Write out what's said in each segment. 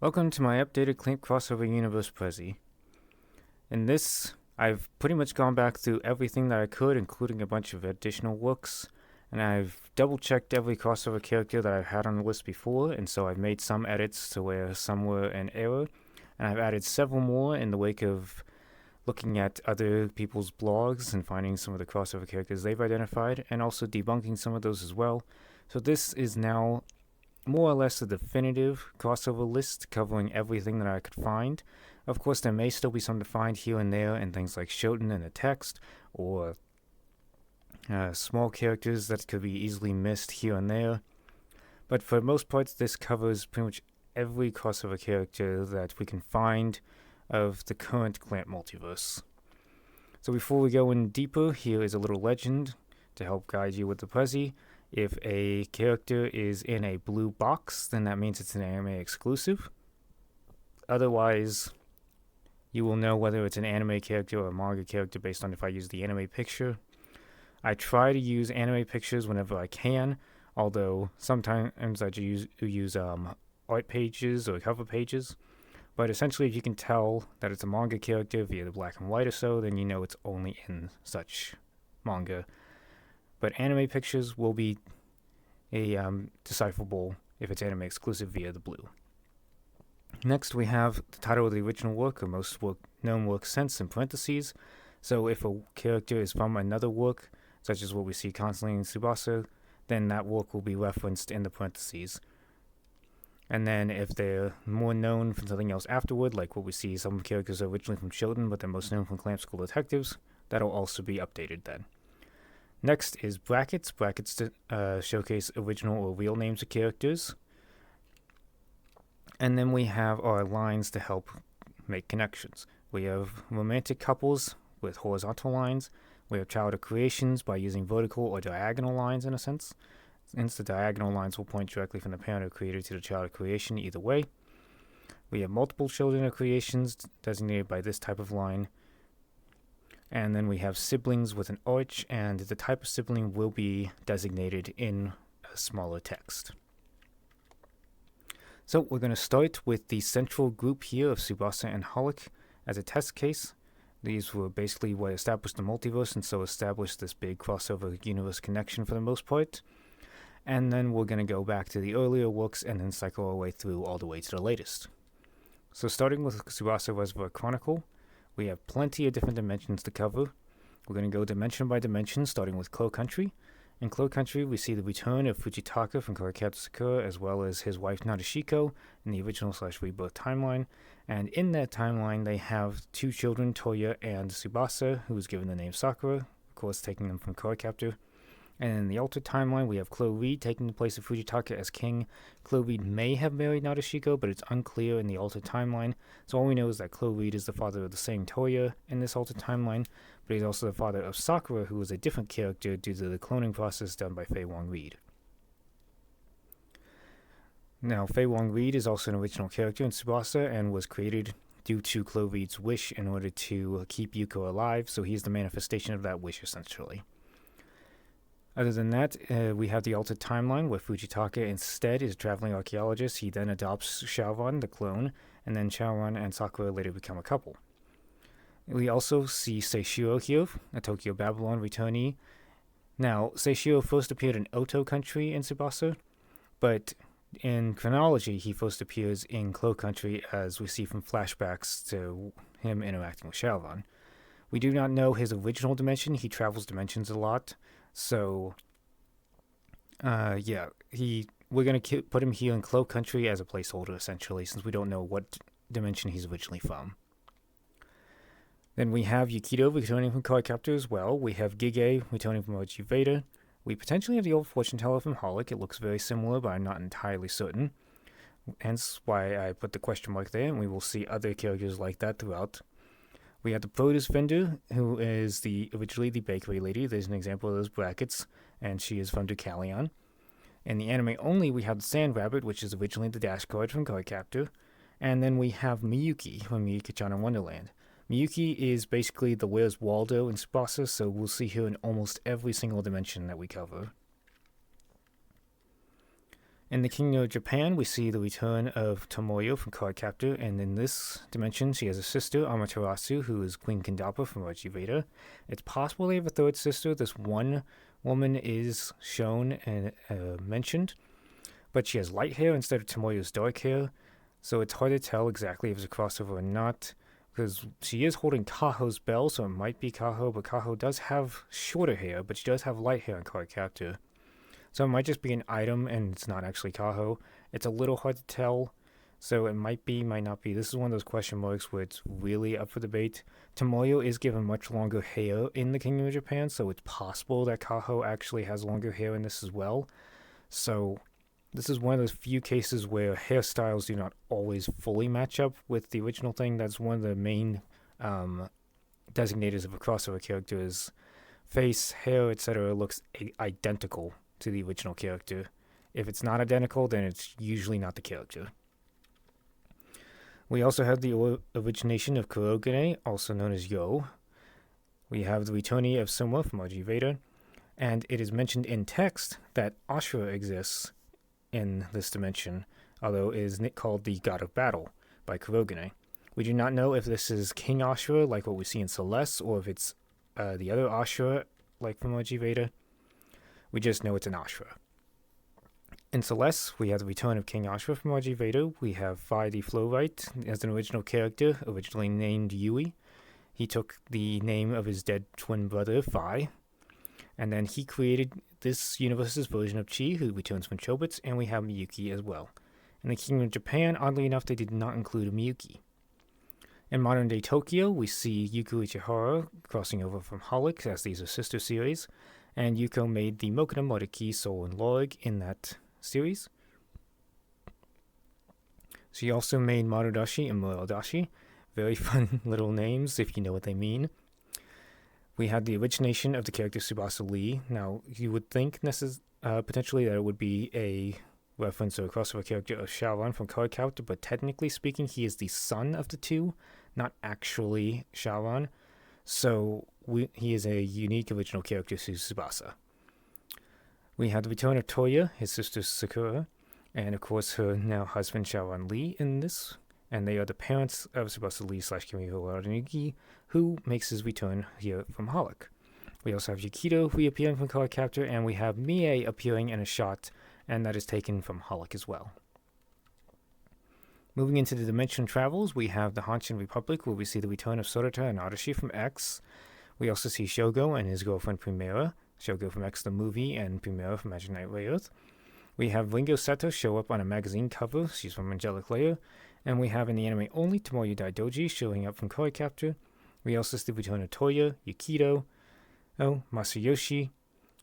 Welcome to my updated Clamp Crossover Universe Prezi. In this, I've pretty much gone back through everything that I could, including a bunch of additional looks, and I've double checked every crossover character that I've had on the list before, and so I've made some edits to where some were in error, and I've added several more in the wake of looking at other people's blogs and finding some of the crossover characters they've identified, and also debunking some of those as well. So this is now more or less a definitive crossover list covering everything that I could find. Of course, there may still be some to find here and there in things like Shoten in the text, or small characters that could be easily missed here and there. But for the most part, this covers pretty much every crossover character that we can find of the current Clamp multiverse. So before we go in deeper, here is a little legend to help guide you with the Prezi. If a character is in a blue box, then that means it's an anime exclusive. Otherwise, you will know whether it's an anime character or a manga character based on if I use the anime picture. I try to use anime pictures whenever I can, although sometimes I use art pages or cover pages. But essentially, if you can tell that it's a manga character via the black and white or so, then you know it's only in such manga. But anime pictures will be decipherable if it's anime exclusive via the blue. Next, we have the title of the original work, or most known work since, in parentheses. So if a character is from another work, such as what we see constantly in Tsubasa, then that work will be referenced in the parentheses. And then if they're more known from something else afterward, like what we see some characters are originally from Shoten, but they're most known from Clamp School Detectives, that'll also be updated then. Next is brackets. Brackets to showcase original or real names of characters. And then we have our lines to help make connections. We have romantic couples with horizontal lines. We have childhood creations by using vertical or diagonal lines in a sense. Since the diagonal lines will point directly from the parent or creator to the child of creation either way. We have multiple children or creations designated by this type of line. And then we have siblings with an arch, and the type of sibling will be designated in a smaller text. So we're going to start with the central group here of Tsubasa and XxxHOLiC as a test case. These were basically what established the multiverse, and so established this big crossover universe connection for the most part. And then we're going to go back to the earlier works and then cycle our way through all the way to the latest. So starting with Tsubasa Reservoir Chronicle, we have plenty of different dimensions to cover. We're going to go dimension by dimension, starting with Clear Country. In Clear Country, we see the return of Fujitaka from Cardcaptor Clear, as well as his wife Nadeshiko in the original/rebirth timeline. And in that timeline, they have two children, Toya and Tsubasa, who was given the name Sakura, of course taking them from Cardcaptor. And in the altered timeline, we have Clear Reed taking the place of Fujitaka as king. Clear Reed may have married Nadeshiko, but it's unclear in the altered timeline. So all we know is that Clear Reed is the father of the same Toya in this altered timeline, but he's also the father of Sakura, who is a different character due to the cloning process done by Fei Wong Reed. Now, Fei Wong Reed is also an original character in Tsubasa and was created due to Clear Reed's wish in order to keep Yuko alive, so he's the manifestation of that wish, essentially. Other than that, we have the altered timeline where Fujitaka instead is a traveling archaeologist. He then adopts Shaoran, the clone, and then Shaoran and Sakura later become a couple. We also see Seishiro here, a Tokyo Babylon returnee. Now, Seishiro first appeared in Oto Country in Tsubasa, but in chronology, he first appears in Clear Country as we see from flashbacks to him interacting with Shaoran. We do not know his original dimension. He travels dimensions a lot. So, we're going to put him here in Clear Country as a placeholder, essentially, since we don't know what dimension he's originally from. Then we have Yukido returning from Cardcaptor as well. We have Gige returning from Oji Veda. We potentially have the old fortune teller from XxxHOLiC. It looks very similar, but I'm not entirely certain. Hence why I put the question mark there, and we will see other characters like that throughout. We have the produce vendor, who is originally the bakery lady. There's an example of those brackets, and she is from Deucalion. In the anime only, we have the sand rabbit, which is originally the dash card from Cardcaptor. And then we have Miyuki from Miyuki-chan in Wonderland. Miyuki is basically the Where's Waldo in Tsubasa, so we'll see her in almost every single dimension that we cover. In the Kingdom of Japan, we see the return of Tomoyo from Cardcaptor, and in this dimension, she has a sister, Amaterasu, who is Queen Kendapa from Veda. It's possible they have a third sister. This one woman is shown and mentioned, but she has light hair instead of Tomoyo's dark hair, so it's hard to tell exactly if it's a crossover or not, because she is holding Kaho's bell, so it might be Kaho, but Kaho does have shorter hair, but she does have light hair in Cardcaptor. So it might just be an item and it's not actually Kaho. It's a little hard to tell, so it might be, might not be. This is one of those question marks where it's really up for debate. Tomoyo is given much longer hair in the Kingdom of Japan, so it's possible that Kaho actually has longer hair in this as well. So this is one of those few cases where hairstyles do not always fully match up with the original thing. That's one of the main designators of a crossover character is face, hair, etc. looks identical to the original character. If it's not identical, then it's usually not the character. We also have the origination of Kogane, also known as Yo. We have the returning of Soma from Veda, and it is mentioned in text that Ashura exists in this dimension, although it is called the God of Battle by Kogane. We do not know if this is King Ashura, like what we see in Celeste, or if it's the other Ashura, like from Veda. We just know it's an Ashura. In Celeste, we have the return of King Ashura from Veda. We have Phi the Flowrite as an original character, originally named Yui. He took the name of his dead twin brother, Phi, and then he created this universe's version of Chi, who returns from Chobits, and we have Miyuki as well. In the Kingdom of Japan, oddly enough, they did not include Miyuki. In modern-day Tokyo, we see Yuko Ichihara crossing over from HOLiC, as these are sister series, and Yuko made the Mokona-modoki Soel and Larg in that series. She also made Marudashi and Muradashi. Very fun little names, if you know what they mean. We had the origination of the character Tsubasa Lee. Now, you would think potentially that it would be a reference or a crossover character of Shaoran from Cardcaptor, but technically speaking, he is the son of the two, not actually Shaoran. So he is a unique original character to Tsubasa. We had the return of Toya, his sister Sakura, and of course her now husband Shaoran Lee in this, and they are the parents of Tsubasa Lee / Kimiho Waranigi, who makes his return here from HOLiC. We also have Yukito reappearing from Cardcaptor, and we have Mie appearing in a shot, and that is taken from HOLiC as well. Moving into the dimension travels, we have the Hanshin Republic, where we see the return of Sorata and Arashi from X. We also see Shogo and his girlfriend Primera, Shogo from X the movie and Primera from Magic Knight Rayearth. We have Ringo Seto show up on a magazine cover, she's from Angelic Layer, and we have in the anime only Tomoyo Daidoji showing up from Cardcaptor. We also see the return of Toya, Yukito, Masayoshi's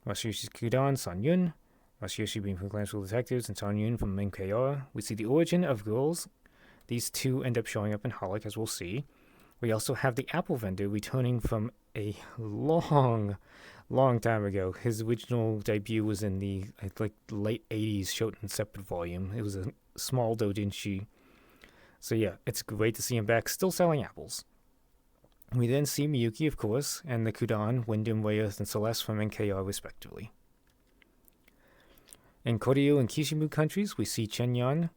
Kudan, Sanyun, Masayoshi being from Clan School Detectives, and Sanyun from MKR. We see the origin of girls. These two end up showing up in HOLiC, as we'll see. We also have the Apple vendor returning from a long time ago. His original debut was in the late 80s Shoten separate volume. It was a small doujinshi. So yeah, it's great to see him back, still selling apples. We then see Miyuki, of course, and the Kudan, Wyndham, Rayearth, and Celeste from NKR respectively. In Koryu and Kishimu countries, we see Chenyan,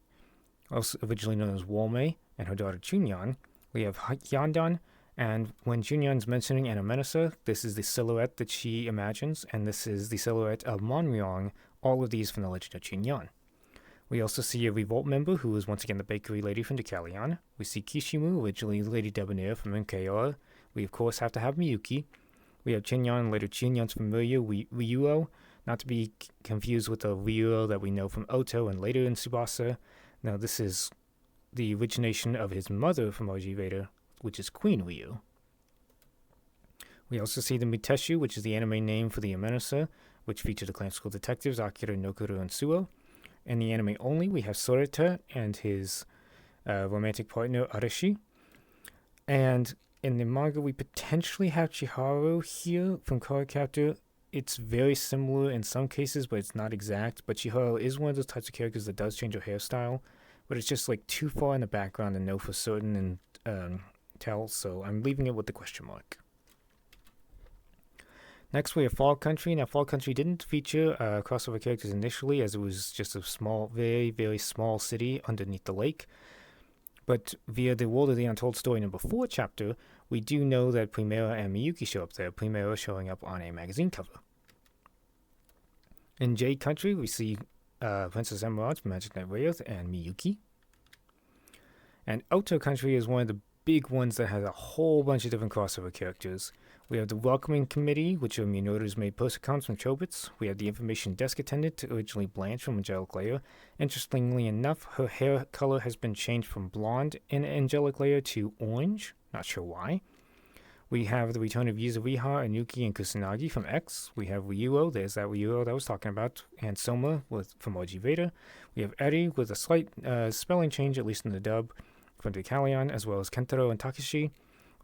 also originally known as Walmei, and her daughter Chunyan. We have Hyandan, and when Chunyan's mentioning Anamenasa, this is the silhouette that she imagines, and this is the silhouette of Monryong, all of these from the Legend of Chunyan. We also see a Revolt member, who is once again the bakery lady from Deucalion. We see Kishimu, originally Lady Debonair from NKR. We of course have to have Miyuki. We have Chenyan and later Chenyan's familiar Ryuo, not to be confused with the Ryuo that we know from Oto and later in Tsubasa. Now this is the origination of his mother from Veda, which is Queen Ryu. We also see the Miteshu, which is the anime name for the Amenasa, which featured the Clan School Detectives, Akira, Nokuru, and Suo. In the anime only, we have Sorata and his romantic partner, Arashi. And in the manga, we potentially have Chiharu here from Cardcaptor. It's very similar in some cases, but it's not exact. But Chiharu is one of those types of characters that does change her hairstyle, but it's just too far in the background to know for certain and tell, so I'm leaving it with the question mark. Next, we have Fall Country. Now, Fall Country didn't feature crossover characters initially, as it was just a small, very, very small city underneath the lake. But via the World of the Untold Story number 4 chapter, we do know that Primera and Miyuki show up there, Primera showing up on a magazine cover. In Jade Country, we see Princess Emerald, Magic Knight Rayoth, and Miyuki. And Oto Country is one of the big ones that has a whole bunch of different crossover characters. We have the Welcoming Committee, which are Minotaur's made postcards from Chobits. We have the Information Desk Attendant, originally Blanche from Angelic Layer. Interestingly enough, her hair color has been changed from blonde in Angelic Layer to orange. Not sure why. We have the return of Yuzuriha, Anuki, and Kusanagi from X. We have Ryuo, there's that Ryuo that I was talking about, and Soma from OG Veda. We have Eri with a slight spelling change, at least in the dub, from Decalion, as well as Kentaro and Takeshi.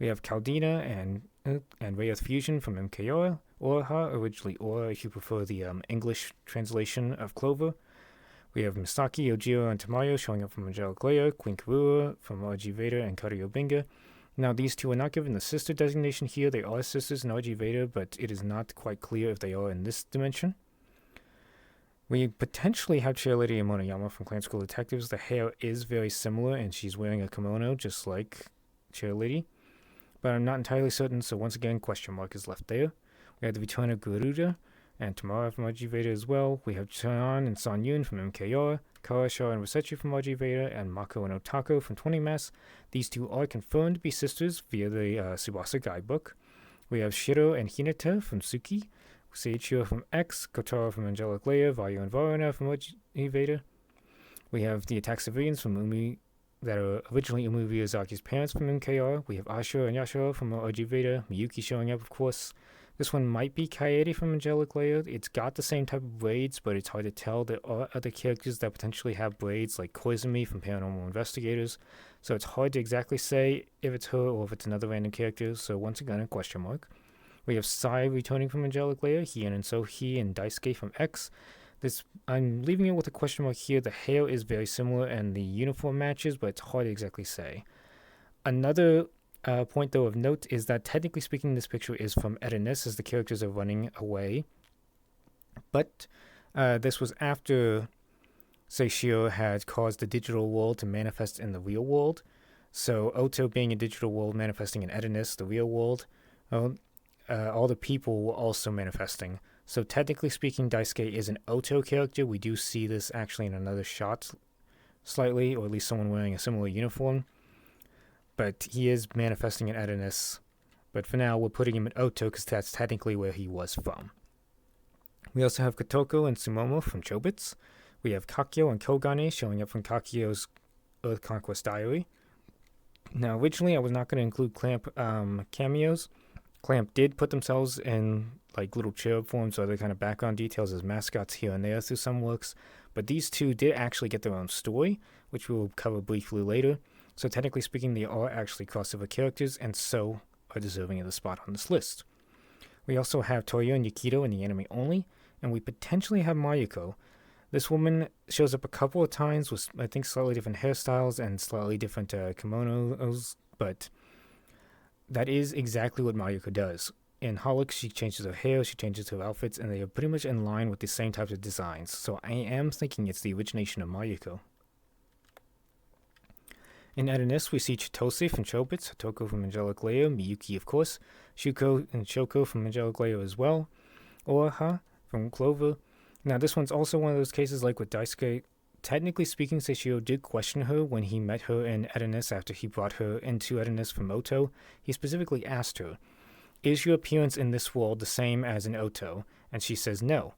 We have Caldina and Rayoth Fusion from MKO, Oraha, originally Ora if you prefer the English translation of Clover. We have Misaki, Ojiro, and Tamayo showing up from Angelic Layer, Queen Karura from RG Veda, and Karyo Binga. Now, these two are not given the sister designation here. They are sisters in RG Veda, but it is not quite clear if they are in this dimension. We potentially have Chairlady and Monoyama from Clan School Detectives. The hair is very similar, and she's wearing a kimono just like Chairlady. But I'm not entirely certain, so once again, question mark is left there. We have the return of Garuda and Tamara from RG Veda as well. We have Cheon and Son Yoon from MKR, Karashar and Rosechi from RG Veda, and Mako and Otako from 20 Mass. These two are confirmed to be sisters via the Tsubasa guidebook. We have Shiro and Hinata from Suki, Seiichiro from X, Kotaro from Angelic Layer, Vayu and Varuna from RG Veda. We have the attack civilians from Umi that are originally Umu Miyazaki's parents from MKR. We have Ashura and Yashiro from RG Veda, Miyuki showing up, of course. This one might be Kaede from Angelic Layer. It's got the same type of braids, but it's hard to tell. There are other characters that potentially have braids, like Koizumi from Paranormal Investigators. So it's hard to exactly say if it's her or if it's another random character. So once again, a question mark. We have Sai returning from Angelic Layer, Hien and Sohee, and Daisuke from X. I'm leaving it with a question mark here. The hair is very similar and the uniform matches, but it's hard to exactly say. Another point, though, of note is that technically speaking, this picture is from Edenis as the characters are running away. But this was after Seishiro had caused the digital world to manifest in the real world. So Oto being a digital world manifesting in Edenis, the real world, all the people were also manifesting. So technically speaking, Daisuke is an Oto character. We do see this actually in another shot slightly, or at least someone wearing a similar uniform. But he is manifesting in Edenis. But for now, we're putting him in Oto because that's technically where he was from. We also have Kotoko and Sumomo from Chobits. We have Kakyou and Kogane showing up from Kakyou's Earth Conquest Diary. Now, originally, I was not going to include Clamp cameos. Clamp did put themselves in like little cherub forms or other kind of background details as mascots here and there through some works, but these two did actually get their own story, which we will cover briefly later. So technically speaking, they are actually crossover characters and so are deserving of the spot on this list. We also have Toyo and Yukito in the anime only, and we potentially have Mayuko. This woman shows up a couple of times with, I think, slightly different hairstyles and slightly different kimonos, but that is exactly what Mayuko does. In HOLiC, she changes her hair, she changes her outfits, and they are pretty much in line with the same types of designs. So I am thinking it's the origination of Mayuko. In Edenis, we see Chitose from Chobits, Hatoko from Angelic Layer, Miyuki, of course, Shuko and Shoko from Angelic Layer as well, Oraha from Clover. Now, this one's also one of those cases like with Daisuke. Technically speaking, Seishiro did question her when he met her in Edenis after he brought her into Edenis from Oto. He specifically asked her, "Is your appearance in this world the same as in Oto?" And she says no.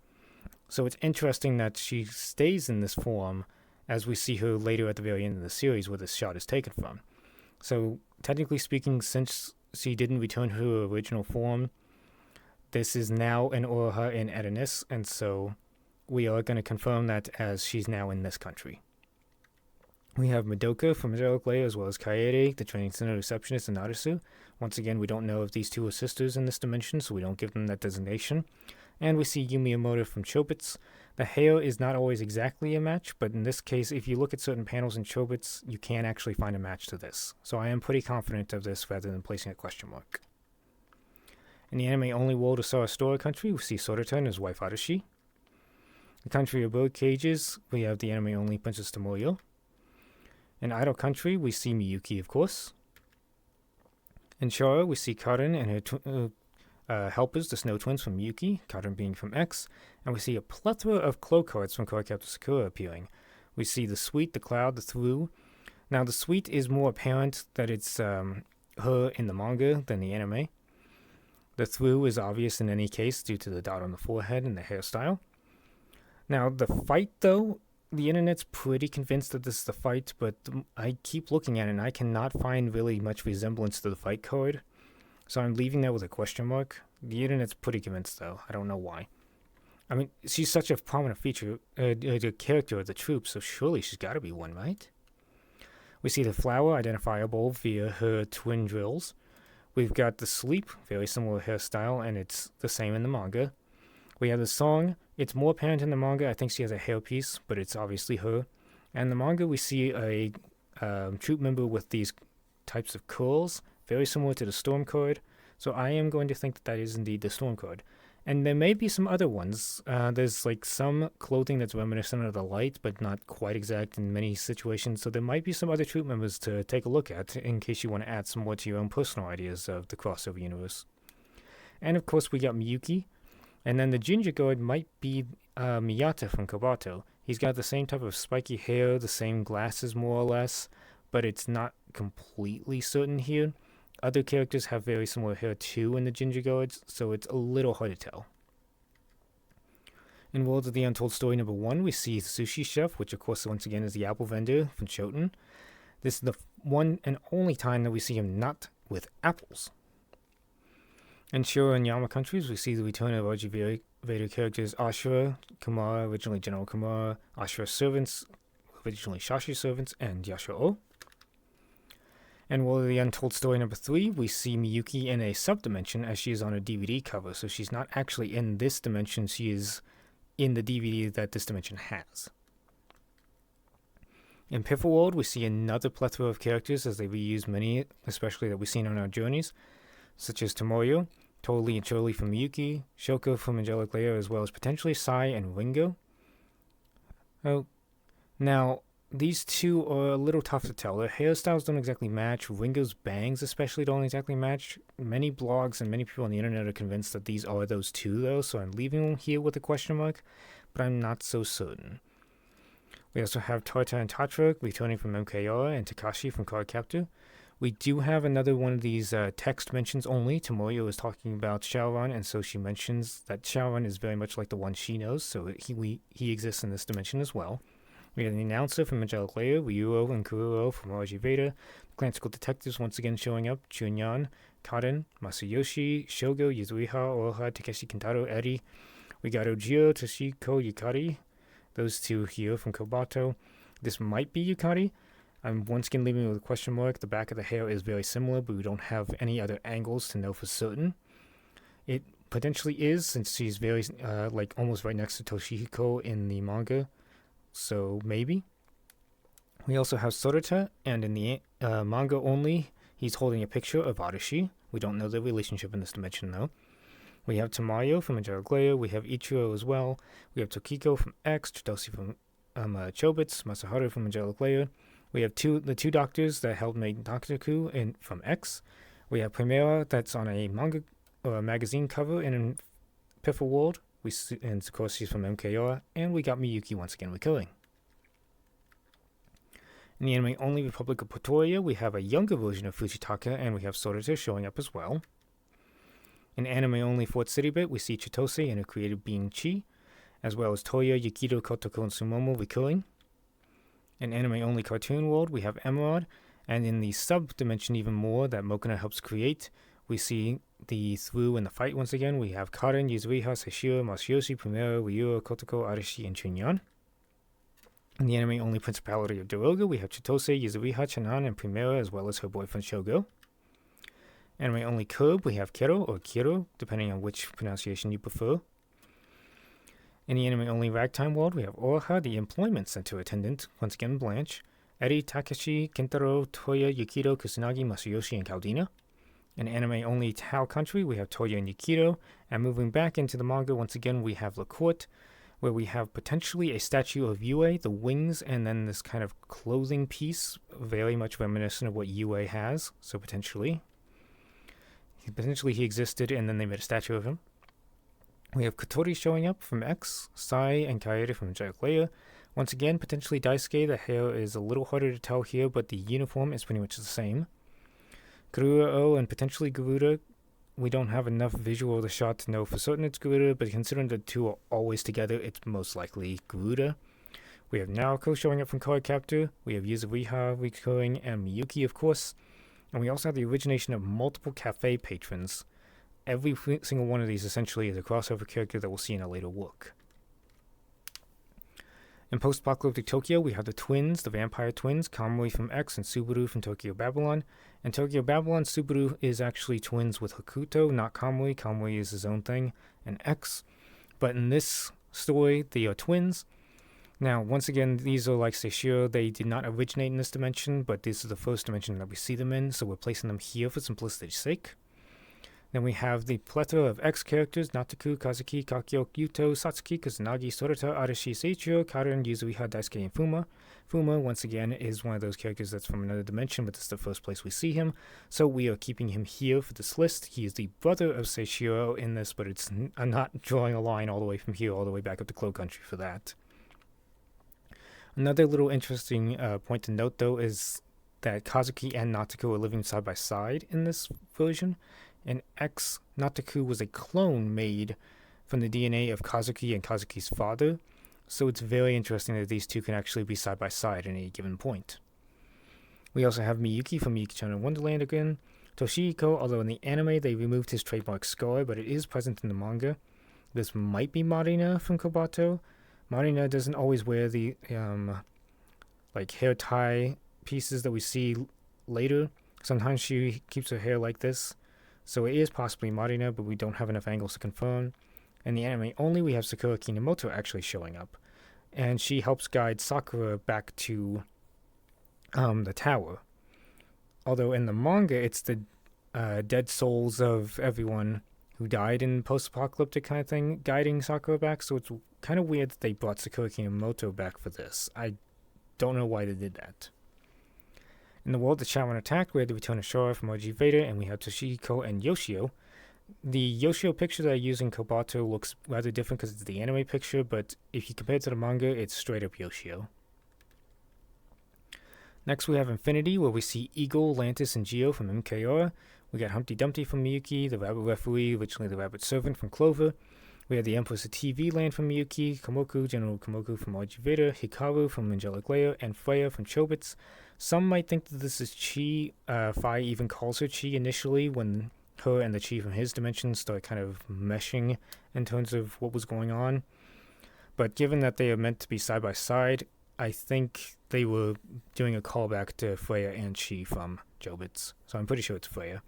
So it's interesting that she stays in this form as we see her later at the very end of the series where this shot is taken from. So technically speaking, since she didn't return her original form, this is now an Oraha in Edenis, and so we are going to confirm that as she's now in this country. We have Madoka from Angelic Layer as well as Kaede, the training center receptionist, and Narasu. Once again, we don't know if these two are sisters in this dimension, so we don't give them that designation. And we see Yumi Yamamoto from Chobits. The hair is not always exactly a match, but in this case, if you look at certain panels in Chobits, you can actually find a match to this. So I am pretty confident of this rather than placing a question mark. In the anime-only world of Sora Story Country, we see Sorata and his wife Arashi. The country of bird cages, we have the anime-only Princess Tomoyo. In Idol Country, we see Miyuki, of course. In Shara, we see Karen and her helpers, the Snow Twins from Miyuki, Karen being from X, and we see a plethora of Clo cards from Cardcaptor Sakura appearing. We see the Sweet, the Cloud, the Through. Now, the Sweet is more apparent that it's her in the manga than the anime. The Through is obvious in any case due to the dot on the forehead and the hairstyle. Now, the fight, though, the internet's pretty convinced that this is the fight, but I keep looking at it and I cannot find really much resemblance to the fight card. So I'm leaving that with a question mark. The internet's pretty convinced, though. I don't know why. I mean, she's such a prominent feature, a character of the troupe, so surely she's got to be one, right? We see the flower identifiable via her twin drills. We've got the Sleep, very similar hairstyle, and it's the same in the manga. We have the Song. It's more apparent in the manga. I think she has a hairpiece, but it's obviously her. And in the manga, we see a troop member with these types of curls, very similar to the Storm card. So I am going to think that that is indeed the Storm card. And there may be some other ones. There's like some clothing that's reminiscent of the Light, but not quite exact in many situations. So there might be some other troop members to take a look at in case you want to add some more to your own personal ideas of the crossover universe. And of course, we got Miyuki. And then the ginger guard might be Miyata from Kobato. He's got the same type of spiky hair, the same glasses more or less, but it's not completely certain here. Other characters have very similar hair too in the ginger guards, so it's a little hard to tell. In Worlds of the Untold Story number 1, we see the Sushi Chef, which of course once again is the apple vendor from Shoten. This is the one and only time that we see him not with apples. In Shura and Yama countries, we see the return of RG Vader characters Ashura, Kumara, originally General Kumara, Ashura's servants, originally Shashi's servants, and Yashiro. In World of the Untold Story number 3, we see Miyuki in a sub-dimension as she is on a DVD cover, so she's not actually in this dimension, she is in the DVD that this dimension has. In Piffle World, we see another plethora of characters as they reuse many, especially that we've seen on our journeys, such as Tomoyo, Totally and Charlie from Miyuki, Shoko from Angelic Layer, as well as potentially Sai and Ringo. Oh, now, these two are a little tough to tell. Their hairstyles don't exactly match. Ringo's bangs especially don't exactly match. Many blogs and many people on the internet are convinced that these are those two, though, so I'm leaving them here with a question mark, but I'm not so certain. We also have Tarta and Tatra returning from MKR and Takashi from Cardcaptor. We do have another one of these text mentions only. Tomoyo is talking about Shaoran, and so she mentions that Shaoran is very much like the one she knows, so he exists in this dimension as well. We have the announcer from Angelic Layer, Ryuro and Kururo from RG Veda, Clan School Detectives once again showing up, Chunyan, Karen, Masayoshi, Shogo, Yuzuriha, Oroha, Takeshi Kintaro, Eri. We got Ojiro, Toshiko, Yukari, those two here from Kobato. This might be Yukari. I'm once again leaving with a question mark. The back of the hair is very similar, but we don't have any other angles to know for certain. It potentially is, since she's very, like, almost right next to Toshihiko in the manga. So, maybe. We also have Sorata, and in the manga only, he's holding a picture of Arashi. We don't know the relationship in this dimension, though. We have Tamayo from Angelic Layer. We have Ichiro as well. We have Tokiko from X, Chidosi from Chobits, Masaharu from Angelic Layer. We have the two doctors that helped make Doctor from X. We have Primera that's on a manga or a magazine cover in Piffle World. And of course she's from MKR. And we got Miyuki once again recurring. In the anime only Republic of Pretoria, we have a younger version of Fujitaka, and we have Sorata showing up as well. In anime only Fort City Bit, we see Chitose and her creative being Chi, as well as Toya, Yukido, Kotoko, and Sumomo recurring. In anime-only Cartoon World, we have Emerald, and in the sub-dimension even more that Mokona helps create, we see the Through and the Fight once again. We have Karen, Yuzuriha, Sashiro, Masayoshi, Primera, Ryuro, Kotoko, Arashi, and Chunyan. In the anime-only Principality of Daroga, we have Chitose, Yuzuriha, Chanan, and Primera, as well as her boyfriend Shogo. Anime-only Curb, we have Kero, or Kiro, depending on which pronunciation you prefer. In the anime-only Ragtime World, we have Oroha, the Employment Center attendant, once again Blanche, Eri, Takeshi, Kentaro, Toya, Yukido, Kusanagi, Masayoshi, and Kaldina. In anime-only Tao country, we have Toya and Yukito. And moving back into the manga, once again, we have La Court, where we have potentially a statue of Yue, the wings, and then this kind of clothing piece, very much reminiscent of what Yue has. So potentially he existed, and then they made a statue of him. We have Kotori showing up from X, Sai and Kaede from Giant Layer. Once again, potentially Daisuke. The hair is a little harder to tell here, but the uniform is pretty much the same. Garuda and potentially Garuda. We don't have enough visual of the shot to know for certain it's Garuda, but considering the two are always together, it's most likely Garuda. We have Naoko showing up from Cardcaptor. We have Yuzuriha recurring, and Miyuki, of course. And we also have the origination of multiple cafe patrons. Every single one of these essentially is a crossover character that we'll see in a later work. In post-apocalyptic Tokyo, we have the twins, the vampire twins, Kamui from X and Subaru from Tokyo Babylon. In Tokyo Babylon, Subaru is actually twins with Hakuto, not Kamui. Kamui is his own thing, and X. But in this story, they are twins. Now, once again, these are like Seishiro. They did not originate in this dimension, but this is the first dimension that we see them in, so we're placing them here for simplicity's sake. Then we have the plethora of X characters: Nataku, Kazuki, Kakyo, Yuto, Satsuki, Kusanagi, Sorata, Arashi, Seichiro, Karen, Yuzuriha, Daisuke, and Fuma. Fuma, once again, is one of those characters that's from another dimension, but this is the first place we see him, so we are keeping him here for this list. He is the brother of Seishiro in this, but I'm not drawing a line all the way from here all the way back up to Clow Country for that. Another little interesting point to note, though, is that Kazuki and Nataku are living side by side in this version. In X, Nataku was a clone made from the DNA of Kazuki and Kazuki's father, so it's very interesting that these two can actually be side by side at any given point. We also have Miyuki from Miyuki-chan in Wonderland again. Toshihiko, although in the anime they removed his trademark scar, but it is present in the manga. This might be Marina from Kobato. Marina doesn't always wear the hair tie pieces that we see later. Sometimes she keeps her hair like this. So it is possibly Marina, but we don't have enough angles to confirm. In the anime only, we have Sakura Kinomoto actually showing up. And she helps guide Sakura back to the tower. Although in the manga, it's the dead souls of everyone who died in post-apocalyptic kind of thing guiding Sakura back. So it's kind of weird that they brought Sakura Kinomoto back for this. I don't know why they did that. In the world that Sharon attacked, we had the return of Shora from OG Vader, and we have Toshihiko and Yoshio. The Yoshio picture that I use in Kobato looks rather different because it's the anime picture, but if you compare it to the manga, it's straight up Yoshio. Next we have Infinity, where we see Eagle, Lantis, and Geo from MKR. We got Humpty Dumpty from Miyuki, the Rabbit Referee, originally the Rabbit Servant from Clover. We have the Empress of TV Land from Miyuki, Komoku, General Komoku from OG Vader, Hikaru from Angelic Layer, and Freya from Chobits. Some might think that this is Chi. Fi even calls her Chi initially when her and the Chi from his dimension start kind of meshing in terms of what was going on. But given that they are meant to be side by side, I think they were doing a callback to Freya and Chi from Chobits. So I'm pretty sure it's Freya.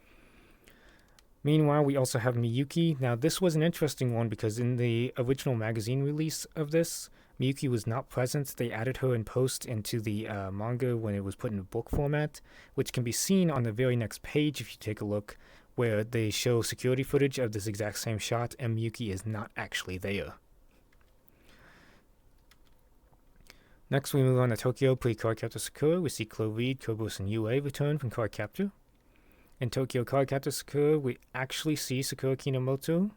Meanwhile, we also have Miyuki. Now, this was an interesting one because in the original magazine release of this, Miyuki was not present. They added her in post into the manga when it was put in book format, which can be seen on the very next page if you take a look, where they show security footage of this exact same shot, and Miyuki is not actually there. Next, we move on to Tokyo pre-Cardcaptor Sakura. We see Chloe Reed, Kobos, and Yue return from Cardcaptor. In Tokyo Cardcaptor Sakura, we actually see Sakura Kinomoto.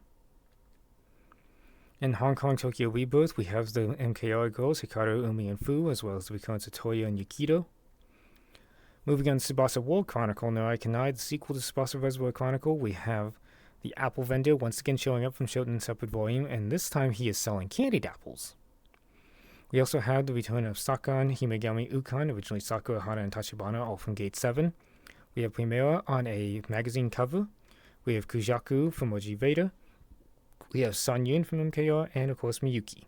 In Hong Kong Tokyo Rebirth, we have the MKR girls, Hikaru, Umi, and Fu, as well as the recurrence of Toya and Yukito. Moving on to Tsubasa World Chronicle, Narai Kanai, the sequel to Tsubasa Reservoir Chronicle, we have the apple vendor once again showing up from Shoten in separate volume, and this time he is selling candied apples. We also have the return of Sakan, Himegami Ukan, originally Sakura, Hana, and Tachibana, all from Gate 7. We have Primera on a magazine cover. We have Kujaku from OG Vader. We have Sun Yun from MKR, and of course Miyuki.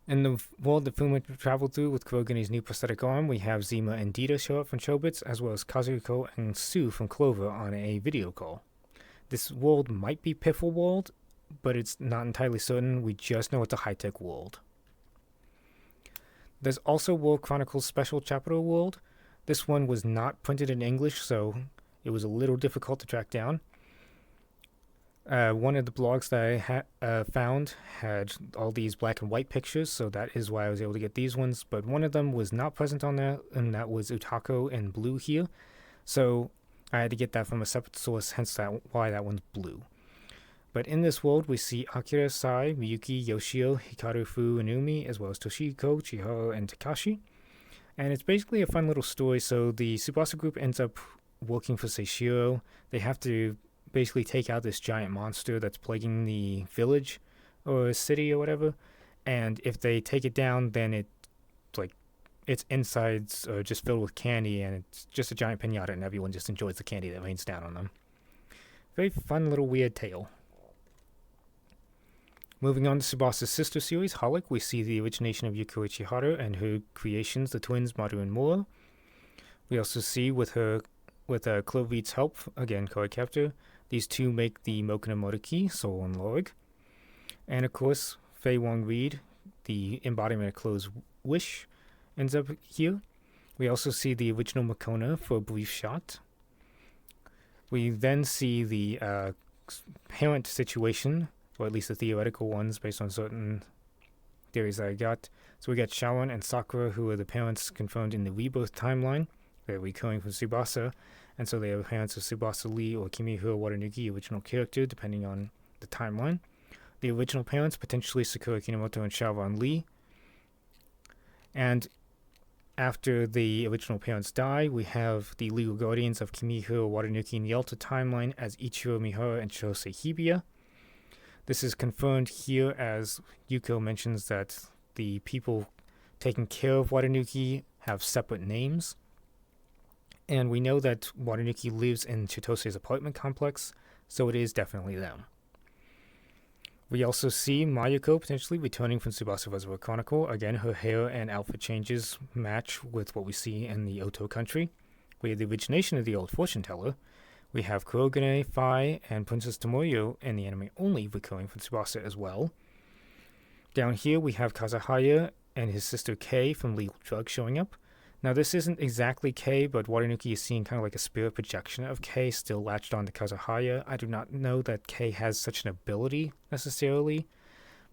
In the world that Fuma traveled through with Kurogene's new prosthetic arm, we have Zima and Dita show up from Chobits, as well as Kazuko and Sue from Clover on a video call. This world might be Piffle World, but it's not entirely certain. We just know it's a high-tech world. There's also World Chronicles Special Chapter World. This one was not printed in English, so it was a little difficult to track down. One of the blogs that I found had all these black and white pictures, so that is why I was able to get these ones. But one of them was not present on there, and that was Utako in blue here. So I had to get that from a separate source, hence why that one's blue. But in this world, we see Akira, Sai, Miyuki, Yoshio, Hikaru, Fu, and Umi, as well as Toshiko, Chihiro, and Takashi. And it's basically a fun little story. So the Tsubasa group ends up working for Seishiro. They have to basically take out this giant monster that's plaguing the village or city or whatever. And if they take it down, then its insides are just filled with candy, and it's just a giant piñata, and everyone just enjoys the candy that rains down on them. Very fun little weird tale. Moving on to Tsubasa's sister series, XXHOLiC, we see the origination of Yukio Ichihara and her creations, the twins Maru and Mura. We also see with Cloverbeat's help, again Cardcaptor, these two make the Mokona-modoki, Soel and Larg. And of course, Fei Wong Reed, the embodiment of Chloe's wish, ends up here. We also see the original Mokona for a brief shot. We then see the parent situation, or at least the theoretical ones based on certain theories that I got. So we got Sharon and Sakura, who are the parents confirmed in the rebirth timeline. They're recurring from Tsubasa, and so they are the parents of Tsubasa Lee or Kimihiro Watanuki, original character, depending on the timeline. The original parents, potentially Sakura Kinomoto and Sharon Lee. And after the original parents die, we have the legal guardians of Kimihiro Watanuki in the Alta timeline as Ichiro Mihara and Shosei Hibiya. This is confirmed here as Yuko mentions that the people taking care of Watanuki have separate names. And we know that Watanuki lives in Chitose's apartment complex, so it is definitely them. We also see Mayuko potentially returning from Tsubasa Reservoir Chronicle. Again, her hair and outfit changes match with what we see in the Oto country. We have the origination of the old fortune teller. We have Kogane, Fai, and Princess Tomoyo in the anime only recurring from Tsubasa as well. Down here we have Kazuhaya and his sister Kei from Legal Drug showing up. Now this isn't exactly Kei, but Watanuki is seeing kind of like a spirit projection of Kei still latched on to Kazuhaya. I do not know that Kei has such an ability necessarily,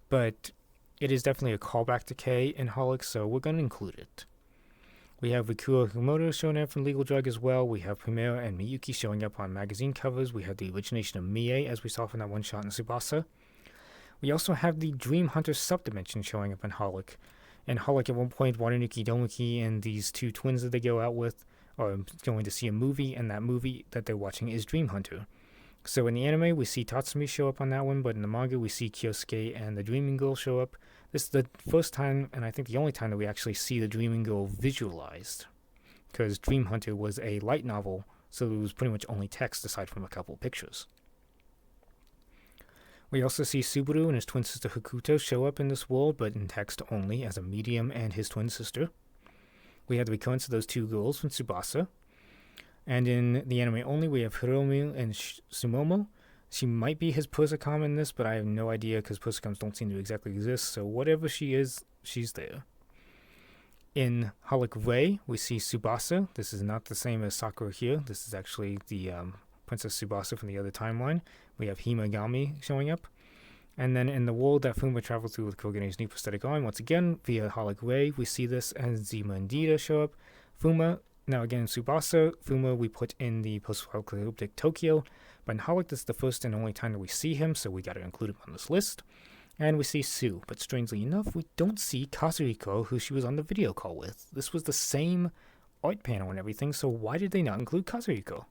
but it is definitely a callback to Kei in XXHOLiC, so we're going to include it. We have Rikuro Himoto showing up from Legal Drug as well. We have Primera and Miyuki showing up on magazine covers. We have the origination of Mie, as we saw from that one shot in Tsubasa. We also have the Dream Hunter subdimension showing up in XXHOLiC. In XXHOLiC, at one point, Watanuki, Domuki, and these two twins that they go out with are going to see a movie, and that movie that they're watching is Dream Hunter. So in the anime, we see Tatsumi show up on that one, but in the manga, we see Kyosuke and the Dreaming Girl show up. This is the first time, and I think the only time, that we actually see the Dreaming Girl visualized, because Dream Hunter was a light novel, so it was pretty much only text aside from a couple of pictures. We also see Subaru and his twin sister Hakuto show up in this world, but in text only, as a medium and his twin sister. We have the recurrence of those two girls from Tsubasa. And in the anime only, we have Hiromu and Sumomo. She might be his Persicom in this, but I have no idea because Persicoms don't seem to exactly exist, so whatever she is, she's there. In XXHOLiC Rei, we see Tsubasa. This is not the same as Sakura here. This is actually the Princess Tsubasa from the other timeline. We have Himagami showing up. And then in the world that Fuma traveled through with Kogane's new prosthetic arm, once again, via XXHOLiC Rei, we see this as Zima and Dita show up. Fuma, now again, Tsubasa, Fuma we put in the post-apocalyptic Tokyo. But in XXHOLiC, this is the first and only time that we see him, so we got to include him on this list. And we see Sue, but strangely enough, we don't see Kazuhiko, who she was on the video call with. This was the same art panel and everything, so why did they not include Kazuhiko?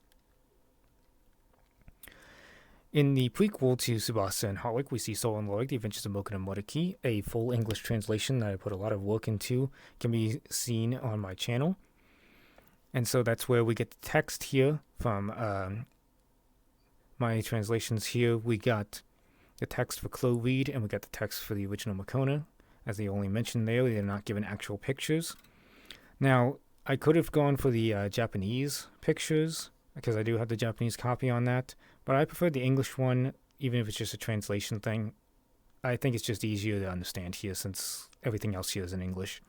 In the prequel to Tsubasa and XXHOLiC, we see Soel and Larg, The Adventures of Mokona-modoki. A full English translation that I put a lot of work into can be seen on my channel. And so that's where we get the text here from my translations here. We got the text for Chloe Reed, and we got the text for the original Mokona. As they only mentioned there, they're not given actual pictures. Now, I could have gone for the Japanese pictures, because I do have the Japanese copy on that, but I prefer the English one, even if it's just a translation thing. I think it's just easier to understand here, since everything else here is in English.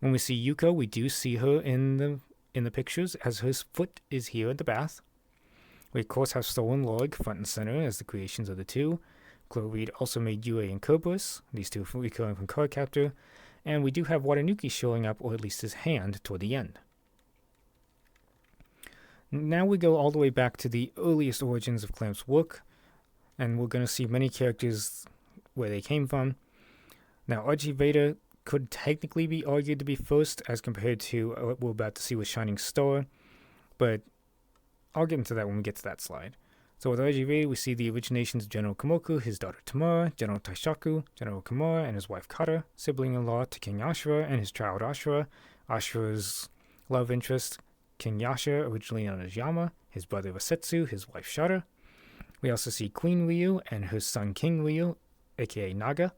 When we see Yuko, we do see her in the in the pictures, as his foot is here at the bath. We of course have Soel and Larg front and center as the creations of the two. Chloe Reed also made Yue and Kerberos, these two recurring from Cardcaptor, and we do have Watanuki showing up, or at least his hand, toward the end. Now we go all the way back to the earliest origins of Clamp's work, and we're going to see many characters where they came from. Now, RG Veda could technically be argued to be first as compared to what we're about to see with Shining Star, but I'll get into that when we get to that slide. So with RG Veda, we see the originations of General Komoku, his daughter Tamara, General Taishaku, General Kamara, and his wife Kata, sibling-in-law to King Ashura and his child Ashura, Ashura's love interest, King Yasha, originally known as Yama, his brother Vasetsu, his wife Shara. We also see Queen Ryu and her son King Ryu, aka Naga.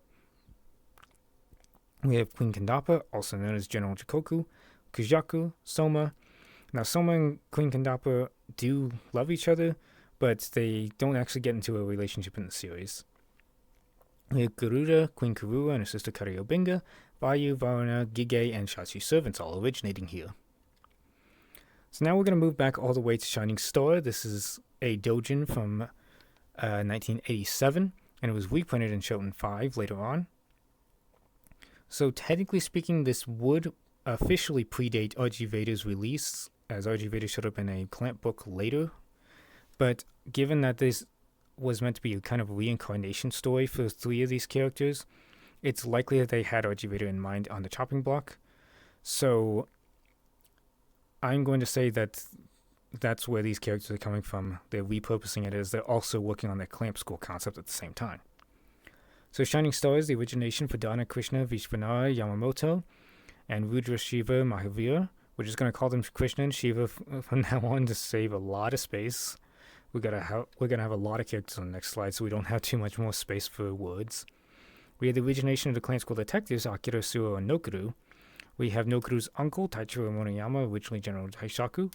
We have Queen Kandapa, also known as General Jikoku, Kujaku, Soma. Now, Soma and Queen Kandapa do love each other, but they don't actually get into a relationship in the series. We have Garuda, Queen Karura, and her sister Karyobinga, Vayu, Varuna, Gige, and Shachi servants all originating here. So now we're going to move back all the way to Shining Star. This is a doujin from 1987, and it was reprinted in Shoten 5 later on. So technically speaking, this would officially predate RG Veda's release, as RG Veda showed up in a Clamp book later. But given that this was meant to be a kind of reincarnation story for 3 of these characters, it's likely that they had RG Veda in mind on the chopping block. So I'm going to say that that's where these characters are coming from. They're repurposing it as they're also working on their Clamp School concept at the same time. So Shining Star is the origination for Dana, Krishna, Vishvanara, Yamamoto, and Rudra, Shiva, Mahavira. We're just going to call them Krishna and Shiva from now on to save a lot of space. We're gonna have a lot of characters on the next slide, so we don't have too much more space for words. We have the origination of the Clan School detectives, Akira, Suro, and Nokuru. We have Nokuru's uncle, Taichiro Monoyama, originally General Taishaku,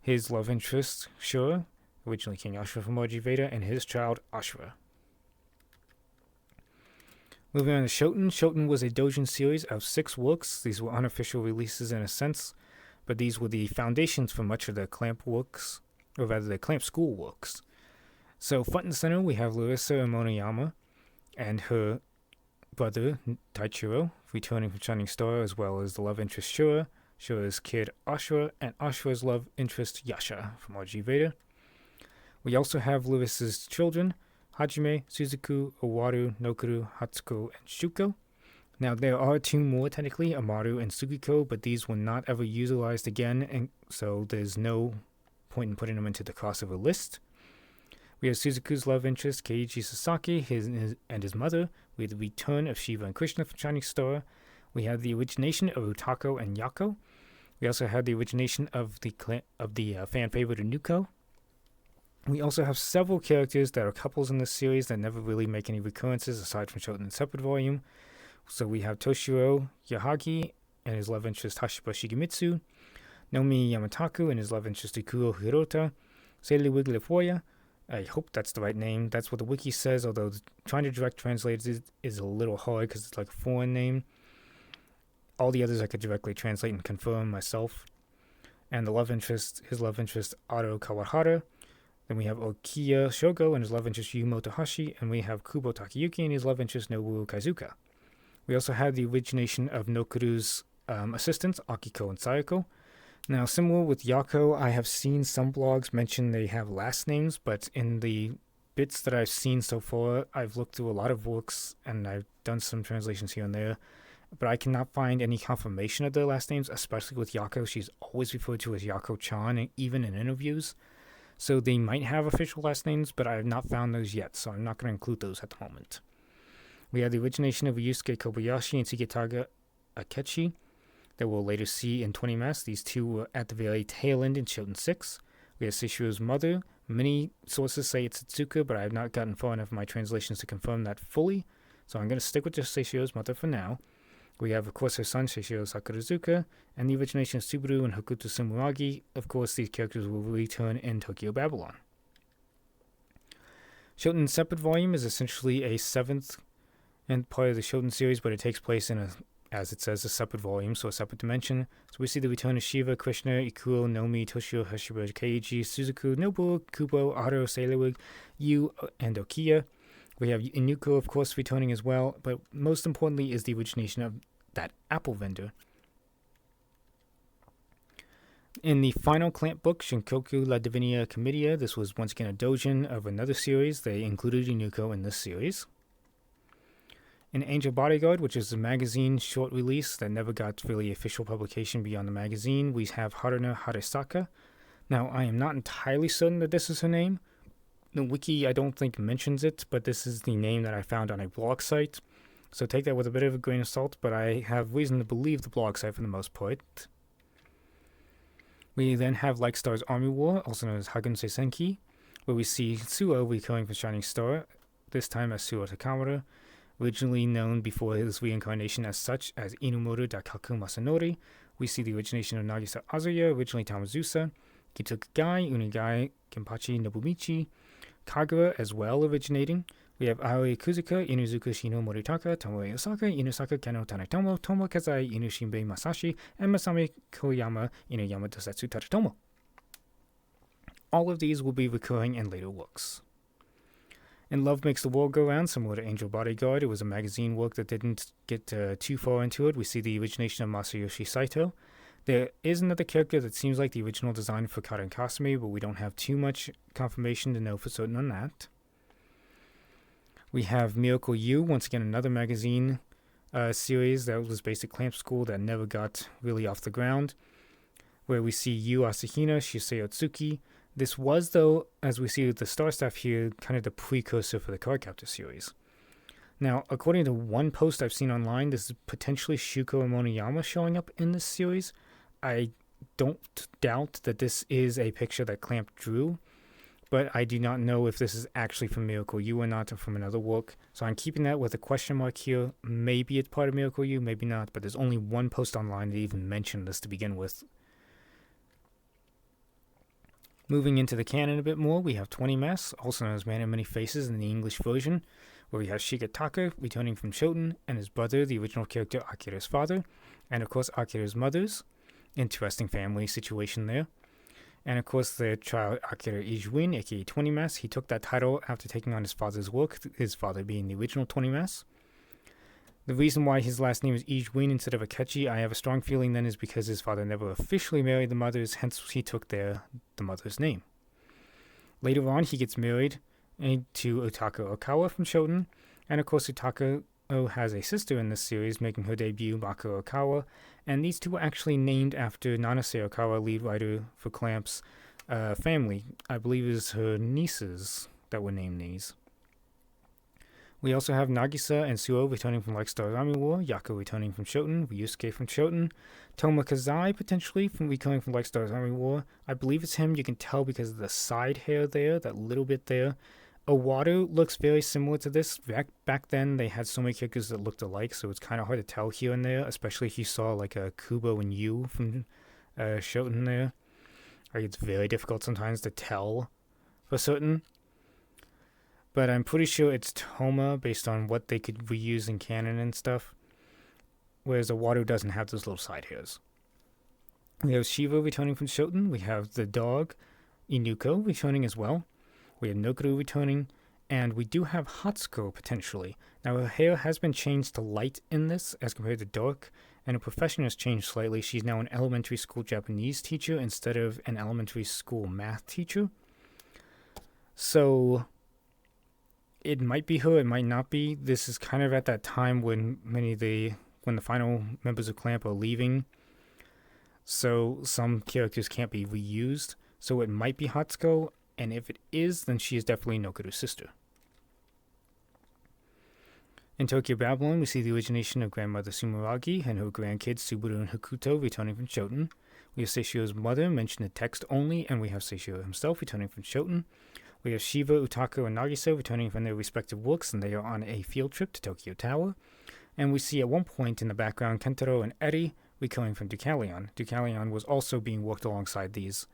his love interest, Shura, originally King Ashura from RG Veda, and his child, Ashura. Moving on to Shoten. Shoten was a doujin series of 6 works. These were unofficial releases in a sense, but these were the foundations for much of the Clamp works, or rather the Clamp School works. So front and center we have Larissa Monoyama and her brother Taichiro, returning from Shining Star, as well as the love interest Shura, Shura's kid Ashura, and Ashura's love interest Yasha from RG Veda. We also have Larissa's children, Hajime, Suzuku, Owaru, Nokuru, Hatsuko, and Shuko. Now, there are 2 more, technically, Amaru and Sugiko, but these were not ever utilized again, and so there's no point in putting them into the crossover list. We have Suzuku's love interest, Keiichi Sasaki, and his mother. We have the return of Shiva and Krishna from Shining Star. We have the origination of Utako and Yako. We also have the origination of the fan favorite Nuko. We also have several characters that are couples in this series that never really make any recurrences aside from Shoten in separate volume. So we have Toshiro Yahagi and his love interest Hashiba Shigemitsu, Nomi Yamataku and his love interest Ikuro Hirota, Sailor Wigglyfoya. I hope that's the right name. That's what the wiki says, although trying to direct translate is a little hard because it's like a foreign name. All the others I could directly translate and confirm myself. And the love interest, his love interest Ado Kawahara. Then we have Okiya Shogo and his love interest Yu Motohashi, and we have Kubo Takayuki and his love interest Nobuo Kaizuka. We also have the origination of Nokuru's assistants, Akiko and Sayako. Now, similar with Yako, I have seen some blogs mention they have last names, but in the bits that I've seen so far, I've looked through a lot of works, and I've done some translations here and there, but I cannot find any confirmation of their last names, especially with Yako. She's always referred to as Yako-chan, even in interviews. So they might have official last names, but I have not found those yet, so I'm not going to include those at the moment. We have the origination of Yusuke Kobayashi and Shigetaga Akechi that we'll later see in 20 Mass. These 2 were at the very tail end in Shoten 6. We have Seishiro's mother. Many sources say it's Itsuka, but I have not gotten far enough in my translations to confirm that fully, so I'm going to stick with just Seishiro's mother for now. We have, of course, her son, Seishiro Sakurazuka, and the origination of Subaru and Hokuto Sumuragi. Of course, these characters will return in Tokyo Babylon. Shoten Separate Volume is essentially a 7th and part of the Shoten series, but it takes place in a as it says, a separate volume, so a separate dimension. So we see the return of Shiva, Krishna, Ikuo, Nomi, Toshio, Hashira, Keiji, Suzuku, Nobu, Kubo, Aro, Sailor Wig, Yu, and Okiya. We have Inuko, of course, returning as well, but most importantly is the origination of that apple vendor. In the final Clamp book, Shinkoku La Divinia Comitia, this was once again a doujin of another series. They included Inuko in this series. In Angel Bodyguard, which is a magazine short release that never got really official publication beyond the magazine, we have Haruna Harisaka. Now, I am not entirely certain that this is her name. The wiki, I don't think, mentions it, but this is the name that I found on a blog site. So take that with a bit of a grain of salt, but I have reason to believe the blog site for the most part. We then have Like Star's Army War, also known as Hagun Seisenki, where we see Suo recurring from Shining Star, this time as Suo Takamura, originally known before his reincarnation as such as Inumoto Dakaku Masanori. We see the origination of Nagisa Azuya, originally Tamazusa, Kitoku Gai, Unigai, Kenpachi Nobumichi, Kagura as well originating. We have Aoi Kuzuka, Inuzuka Shino Moritaka, Tomoe Osaka, Inusaka Kano Tanetomo, Tomo Kazai, Inushinbei Masashi, and Masami Koyama, Inuyama Dosetsu Tadatomo. All of these will be recurring in later works. In Love Makes the World Go Round, similar to Angel Bodyguard, it was a magazine work that didn't get too far into it. We see the origination of Masayoshi Saito. There is another character that seems like the original design for Karen Kasumi, but we don't have too much confirmation to know for certain on that. We have Miracle You, once again another magazine series that was based at Clamp School that never got really off the ground, where we see Yu Asahina, Shisei Otsuki. This was, though, as we see with the Star Staff here, kind of the precursor for the Cardcaptor series. Now, according to one post I've seen online, this is potentially Shuko Monoyama showing up in this series. I don't doubt that this is a picture that Clamp drew, but I do not know if this is actually from Miracle You or not, or from another work. So I'm keeping that with a question mark here. Maybe it's part of Miracle You, maybe not, but there's only one post online that even mentioned this to begin with. Moving into the canon a bit more, we have 20 Mass, also known as Man of Many Faces in the English version, where we have Shigetaka returning from Shoten, and his brother, the original character Akira's father, and of course Akira's mother's. Interesting family situation there. And of course, their child Akira Ijuin, aka 20 Mass, he took that title after taking on his father's work, his father being the original 20 Mass. The reason why his last name is Ijuin instead of Akechi, I have a strong feeling then, is because his father never officially married the mothers, hence he took the mother's name. Later on, he gets married to Utaka Okawa from Shoten, and of course Utaka has a sister in this series, making her debut, Mako Okawa, and these two were actually named after Nanase Okawa, lead writer for Clamp's family. I believe it is her nieces that were named these. We also have Nagisa and Suo returning from Like Star Army War, Yako returning from Shoten, Ryusuke from Shoten, Toma Kazai potentially returning from Like Star Army War. I believe it's him. You can tell because of the side hair there, that little bit there. Owado looks very similar to this. Back then, they had so many characters that looked alike, so it's kind of hard to tell here and there, especially if you saw like a Kubo and Yu from Shoten there. Like, it's very difficult sometimes to tell for certain. But I'm pretty sure it's Toma based on what they could reuse in canon and stuff. Whereas Owado doesn't have those little side hairs. We have Shiva returning from Shoten. We have the dog, Inuko, returning as well. We have Nokuru returning, and we do have Hatsuko potentially. Now her hair has been changed to light in this as compared to dark, and her profession has changed slightly. She's now an elementary school Japanese teacher instead of an elementary school math teacher. So it might be her, it might not be. This is kind of at that time when when the final members of Clamp are leaving, so some characters can't be reused. So it might be Hatsuko. And if it is, then she is definitely Nokuru's sister. In Tokyo Babylon, we see the origination of Grandmother Sumeragi and her grandkids Subaru and Hakuto returning from Shoten. We have Seishio's mother mentioned in text only, and we have Seishio himself returning from Shoten. We have Shiva, Utaka, and Nagisa returning from their respective works, and they are on a field trip to Tokyo Tower. And we see at one point in the background Kentaro and Eri recurring from Deucalion. Deucalion was also being worked alongside these.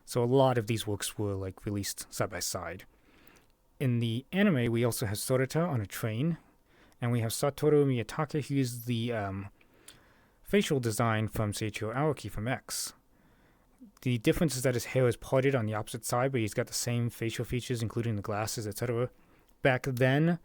So a lot of these works were released side by side. In the anime, we also have Sorata on a train, and we have Satoru Miyatake, who's the facial design from Seiichiro Aoki from X. The difference is that his hair is parted on the opposite side, but he's got the same facial features, including the glasses, etc. Back then,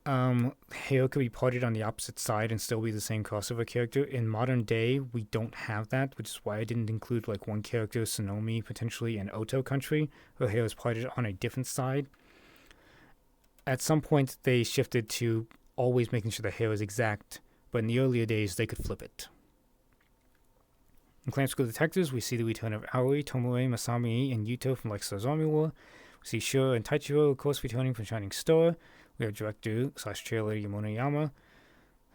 hair could be parted on the opposite side and still be the same crossover character. In modern day, we don't have that, which is why I didn't include like one character, Sonomi, potentially in Oto Country. Her hair is parted on a different side. At some point, they shifted to always making sure the hair is exact, but in the earlier days, they could flip it. In Clamp School Detectives, we see the return of Aoi, Tomoe, Masami, and Yuto from Like Stars Army War. We see Shura and Taichiro, of course, returning from Shining Star. We have director/trailer Yamoneyama,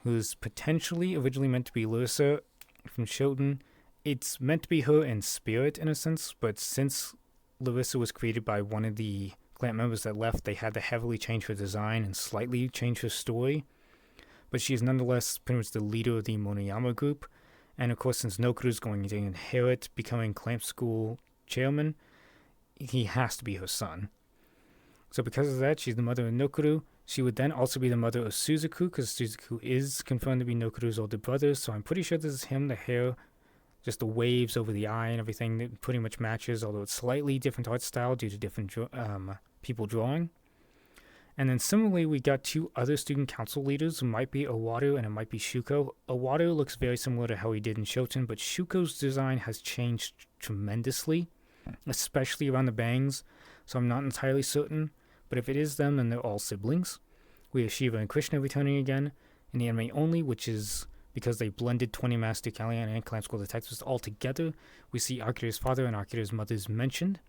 who's potentially originally meant to be Larissa from Shoten. It's meant to be her in spirit, in a sense, but since Larissa was created by one of the Clamp members that left, they had to heavily change her design and slightly change her story. But she is nonetheless pretty much the leader of the Moneyama group. And of course, since Nokuru's going to inherit becoming Clamp School chairman, he has to be her son. So because of that, she's the mother of Nokuru. She would then also be the mother of Suzaku, because Suzaku is confirmed to be Nokuru's older brother. So I'm pretty sure this is him. The hair, just the waves over the eye and everything, that pretty much matches, although it's slightly different art style due to different people drawing. And then similarly, we got two other student council leaders, who might be Owado and it might be Shuko. Owado looks very similar to how he did in Shoten, but Shuko's design has changed tremendously, especially around the bangs, so I'm not entirely certain. But if it is them, then they're all siblings. We have Shiva and Krishna returning again in the anime only, which is because they blended 20 Master Kalyana and Clamp School Detectives all together. We see Akira's father and Akira's mother's mentioned.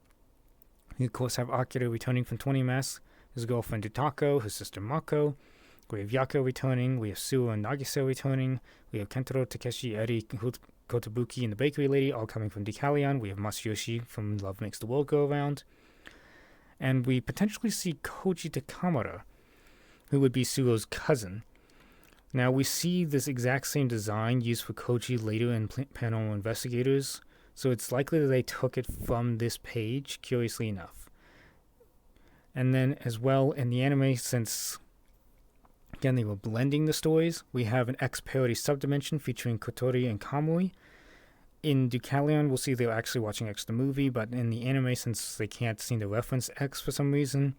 We of course have Akira returning from 20 Masks, his girlfriend Utako, his sister Mako. We have Yako returning. We have Suo and Nagisa returning. We have Kentaro, Takeshi, Eri, Kotobuki, and the Bakery Lady all coming from Decalion. We have Masayoshi from Love Makes the World Go Around. And we potentially see Koji Takamura, who would be Suo's cousin. Now, we see this exact same design used for Koji later in Paranormal Investigators, so it's likely that they took it from this page, curiously enough. And then, as well, in the anime, since, again, they were blending the stories, we have an X-parody subdimension featuring Kotori and Kamui. In Decalion, we'll see they're actually watching X the movie, but in the anime, since they can't seem to reference X for some reason,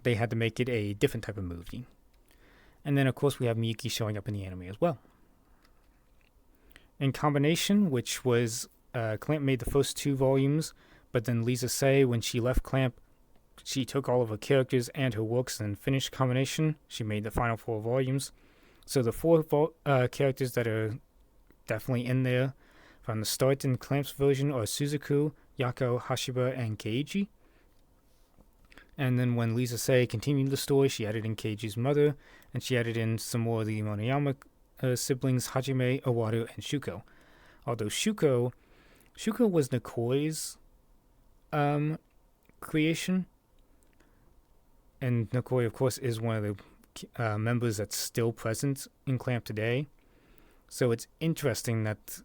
they had to make it a different type of movie. And then, of course, we have Miyuki showing up in the anime as well. In Combination, which was, Clamp made the first 2 volumes, but then Lisa Say, when she left Clamp, she took all of her characters and her works and finished Combination. She made the final 4 volumes. So the 4 characters that are definitely in there from the start in Clamp's version are Suzaku, Yako, Hashiba, and Keiji. And then when Lisa Say continued the story, she added in Keiji's mother, and she added in some more of the Moneyama siblings, Hajime, Owado, and Shuko. Although Shuko was Nikoi's creation, and Nikoi, of course, is one of the members that's still present in Clamp today. So it's interesting that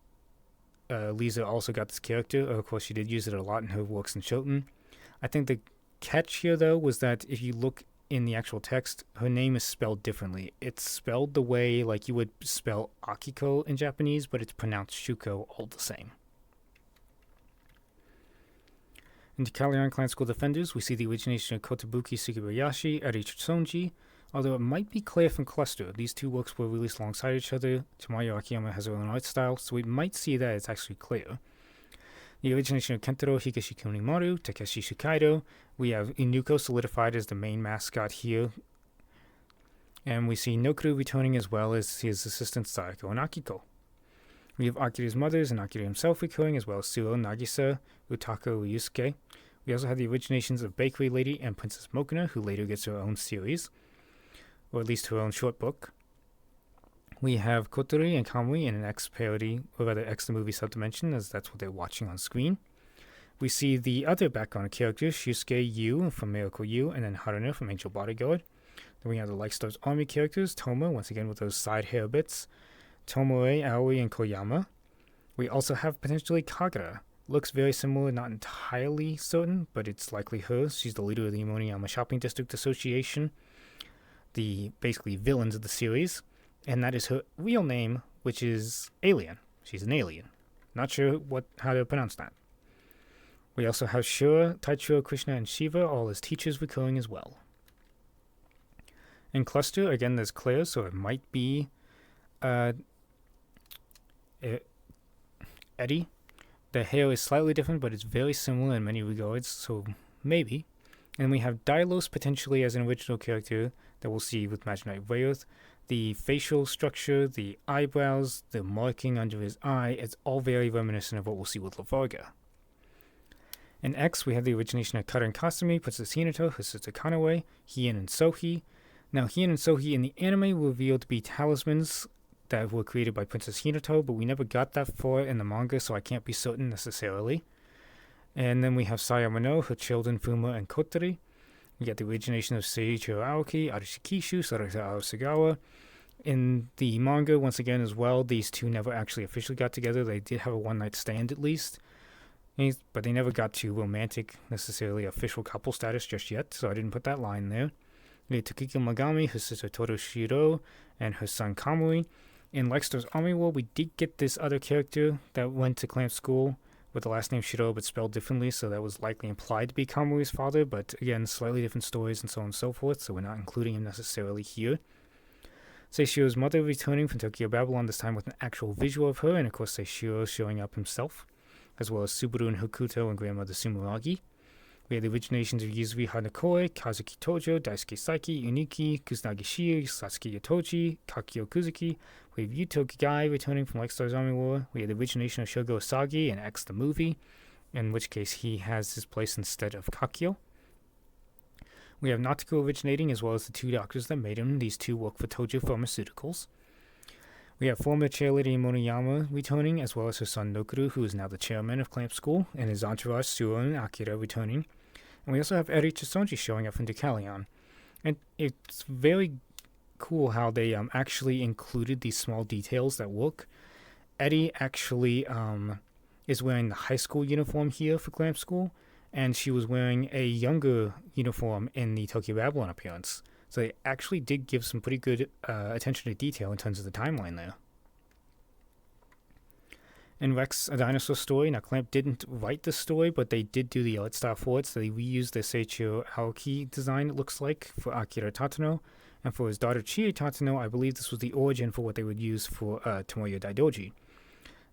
Lisa also got this character. Of course, she did use it a lot in her works in Shoten. I think the catch here, though, was that if you look in the actual text, her name is spelled differently. It's spelled the way like you would spell Akiko in Japanese, but it's pronounced Shuko all the same. In Decalion Clan School Defenders, we see the origination of Kotobuki Sukibayashi at Sonji, although it might be clear from Cluster. These 2 works were released alongside each other. Tamayo Akiyama has her own art style, so we might see that it's actually clear. The origination of Kentaro Higashi Kunimaru, Takeshi Shikaido. We have Inuko solidified as the main mascot here. And we see Nokuru returning as well as his assistants Sayako and Akiko. We have Akira's mothers and Akira himself recurring, as well as Suo, Nagisa, Utako, Yusuke. We also have the originations of Bakery Lady and Princess Mokona, who later gets her own series, or at least her own short book. We have Kotori and Kamui in an X parody, or rather X the movie subdimension, as that's what they're watching on screen. We see the other background characters, Shusuke Yu from Miracle Yu, and then Haruna from Angel Bodyguard. Then we have the Like Stars Army characters, Toma, once again with those side hair bits, Tomoe, Aoi, and Koyama. We also have potentially Kagura. Looks very similar, not entirely certain, but it's likely her. She's the leader of the Moneyama Shopping District Association, the basically villains of the series, and that is her real name, which is Alien. She's an alien. Not sure how to pronounce that. We also have Shura, Taichura, Krishna, and Shiva, all as teachers recurring as well. In Cluster, again, there's Claire, so it might be Eddie. The hair is slightly different, but it's very similar in many regards, so maybe. And we have Dylos potentially as an original character that we'll see with Magic Knight Rayearth. The facial structure, the eyebrows, the marking under his eye, it's all very reminiscent of what we'll see with Lavarga. In X, we have the origination of Kara and Kasumi, Princess Hinata, her sister Kanawe, Hien and Sohi. Now, Hien and Sohi in the anime were revealed to be talismans that were created by Princess Hinata, but we never got that far in the manga, so I can't be certain necessarily. And then we have Sayamano, her children Fuma and Kotori. We get the origination of Seiichiro Aoki, Arashikishu, Sarata Arasagawa. In the manga, once again as well, these two never actually officially got together. They did have a one-night stand at least, but they never got to romantic, necessarily official couple status just yet, so I didn't put that line there. We had Tokiko Magami, her sister Toroshiro, and her son Kamui. In Lexter's Army War, we did get this other character that went to Clamp School with the last name Shiro, but spelled differently, so that was likely implied to be Kamui's father, but again, slightly different stories and so on and so forth, so we're not including him necessarily here. Seishiro's mother returning from Tokyo Babylon, this time with an actual visual of her, and of course Seishiro showing up himself, as well as Subaru and Hokuto and grandmother Sumuragi. We had the originations of Yuzuri Hanakoi, Kazuki Tojo, Daisuke Saiki, Uniki, Kusanagi Shii, Satsuki Yotoji, Kakyo Kuzuki. We have Yuto Kigai returning from Like Star's Army War. We had the origination of Shogo Asagi in X the movie, in which case he has his place instead of Kakyo. We have Natsuko originating, as well as the two doctors that made him. These two work for Tojo Pharmaceuticals. We have former chairlady Monoyama returning, as well as her son Nokuru, who is now the chairman of Clamp School, and his entourage Suo and Akira returning. And we also have Eri Chisonji showing up from Deucalion. And it's very cool how they actually included these small details that work. Eddie actually is wearing the high school uniform here for Clamp School, and she was wearing a younger uniform in the Tokyo Babylon appearance. So they actually did give some pretty good attention to detail in terms of the timeline there. In Rex, A Dinosaur Story, now Clamp didn't write the story, but they did do the art style for it, so they reused the Seiichiro Aoki design, it looks like, for Akira Tatano. And for his daughter Chie Tatano, I believe this was the origin for what they would use for Tomoyo Daidoji.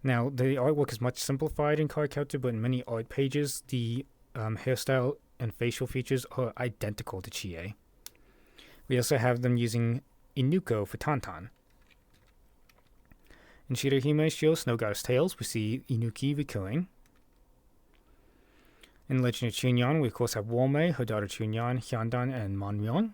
Now, the artwork is much simplified in Cardcaptor, but in many art pages, the hairstyle and facial features are identical to Chie. We also have them using Inuko for Tantan. In Shirahime Shio, Snow Goddess Tales, we see Inuki recurring. In Legend of Chunyan, we of course have Walmei, her daughter Chunyan, Hyandan, and Manmyon.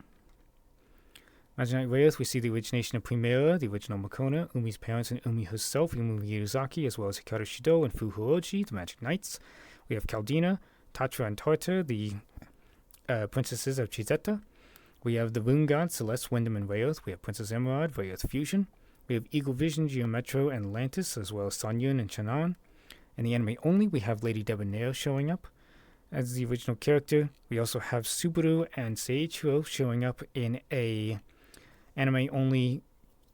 Magic Knight Rayearth, we see the origination of Primera, the original Mokona, Umi's parents and Umi herself, Umi Yuzaki, as well as Hikaru Shido and Fu Horoji, the Magic Knights. We have Caldina, Tatra and Tartar, the princesses of Chizetta. We have the Rune Gods, Celeste, Wyndham, and Rayearth. We have Princess Emerald, Rayearth Fusion. We have Eagle Vision, Geometro, and Lantis, as well as Sanyun and Chanan. In the anime only, we have Lady Debonair showing up as the original character. We also have Subaru and Seiichiro showing up in a anime only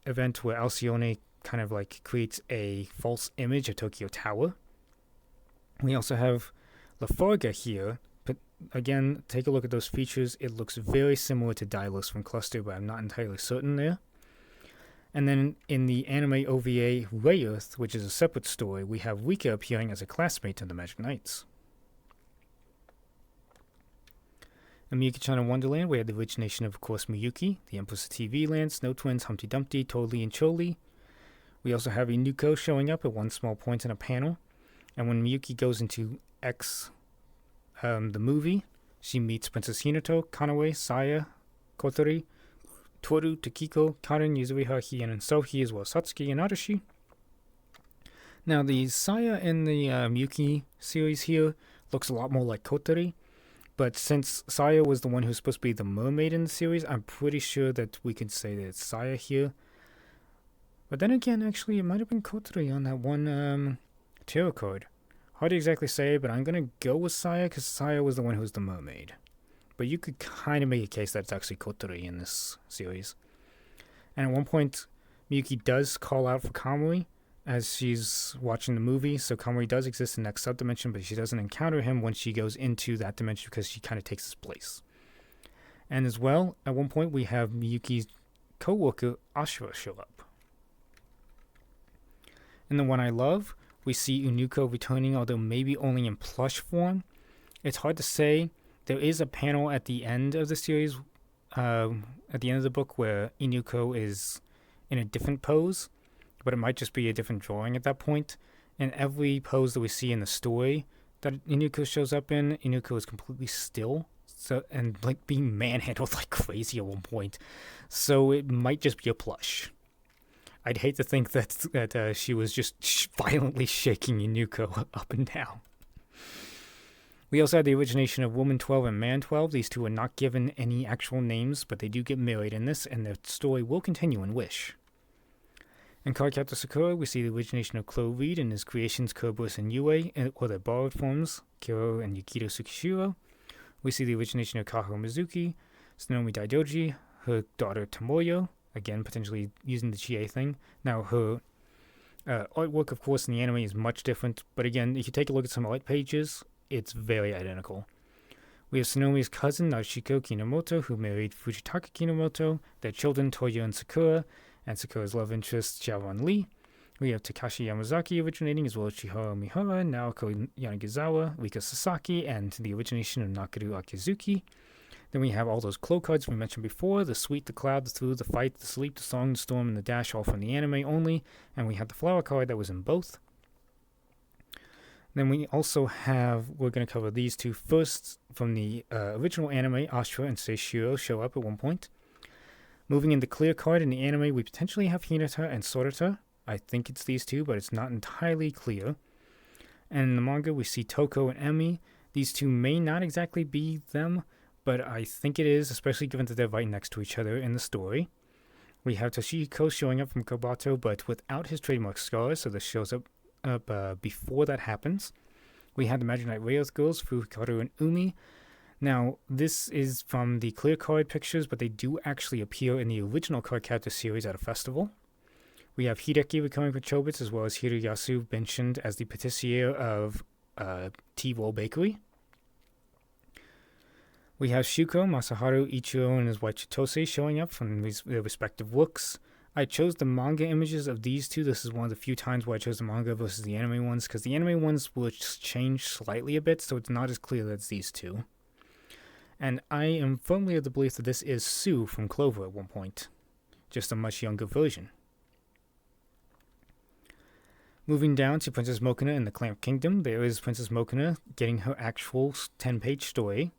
event where Alcyone kind of like creates a false image of Tokyo Tower. We also have Lafarga here, but again, take a look at those features. It looks very similar to Dylos from Cluster, but I'm not entirely certain there. And then in the anime OVA Rayearth, which is a separate story, we have Rika appearing as a classmate in the Magic Knights. In Miyuki-chan in Wonderland, we had the origination of course, Miyuki, the Empress of TV Land, Snow Twins, Humpty Dumpty, Totally, and Choli. We also have Inuko showing up at one small point in a panel. And when Miyuki goes into X, the movie, she meets Princess Hinato, Kanawe, Saya, Kotori, Toru, Takiko, Karen, Yuzuriha, Hien, and Sohi, as well as Satsuki and Arashi. Now, the Saya in the Miyuki series here looks a lot more like Kotori, but since Saya was the one who's supposed to be the mermaid in the series, I'm pretty sure that we could say that it's Saya here. But then again, actually, it might have been Kotori on that one tarot card. Hard to exactly say, but I'm going to go with Saya, because Saya was the one who was the mermaid. But you could kind of make a case that it's actually Kotori in this series. And at one point, Miyuki does call out for Kamui, as she's watching the movie. So Kamui does exist in the next subdimension, but she doesn't encounter him when she goes into that dimension because she kind of takes his place. And as well, at one point we have Miyuki's co-worker Ashura show up. In The One I Love, we see Unuko returning, although maybe only in plush form. It's hard to say. There is a panel at the end of the series, at the end of the book, where Inuko is in a different pose, but it might just be a different drawing at that point. And every pose that we see in the story that Inuko shows up in, Inuko is completely still, so and like being manhandled like crazy at one point. So it might just be a plush. I'd hate to think that she was just violently shaking Inuko up and down. We also had the origination of Woman 12 and Man 12. These two are not given any actual names, but they do get married in this, and their story will continue in Wish. In Cardcaptor Sakura, we see the origination of Chloe Reed and his creations Kerberos and Yue, or their borrowed forms, Kiro and Yukito Tsukishiro. We see the origination of Kaho Mizuki, Tsunomi Daidoji, her daughter Tomoyo, again potentially using the Chie thing. Now her artwork, of course, in the anime is much different, but again, if you take a look at some art pages, it's very identical. We have Tsunomi's cousin Narishiko Kinomoto, who married Fujitaka Kinomoto, their children Toyo and Sakura's love interest Xiaoran Lee. We have Takashi Yamazaki originating, as well as Chihiro Mihara, Naoko Yanagisawa, Rika Sasaki, and the origination of Nakaru Akizuki. Then we have all those cloak cards we mentioned before, the sweet, the cloud, the through, the fight, the sleep, the song, the storm, and the dash, all from the anime only. And we have the flower card that was in both. Then we also have, we're going to cover these two first from the original anime. Ashura and Seishiro show up at one point. Moving into Clear Card in the anime, we potentially have Hinata and Sorata. I think it's these two, but it's not entirely clear. And in the manga, we see Toko and Emi. These two may not exactly be them, but I think it is, especially given that they're right next to each other in the story. We have Toshihiko showing up from Kobato, but without his trademark scars, so this shows up before that happens. We have the Magic Knight Rayoth girls, Fuhikaru and Umi. Now, this is from the Clear Card pictures, but they do actually appear in the original Cardcaptor series at a festival. We have Hideki recurring for Chobits, as well as Hiroyasu mentioned as the patissier of T-Roll Bakery. We have Shuko, Masaharu, Ichiro, and his wife Chitose showing up from their respective looks. I chose the manga images of these two. This is one of the few times where I chose the manga versus the anime ones, because the anime ones will change slightly a bit, so it's not as clear that it's these two. And I am firmly of the belief that this is Sue from Clover at one point, just a much younger version. Moving down to Princess Mokona in the Clamp Kingdom, there is Princess Mokona getting her actual 10-page story.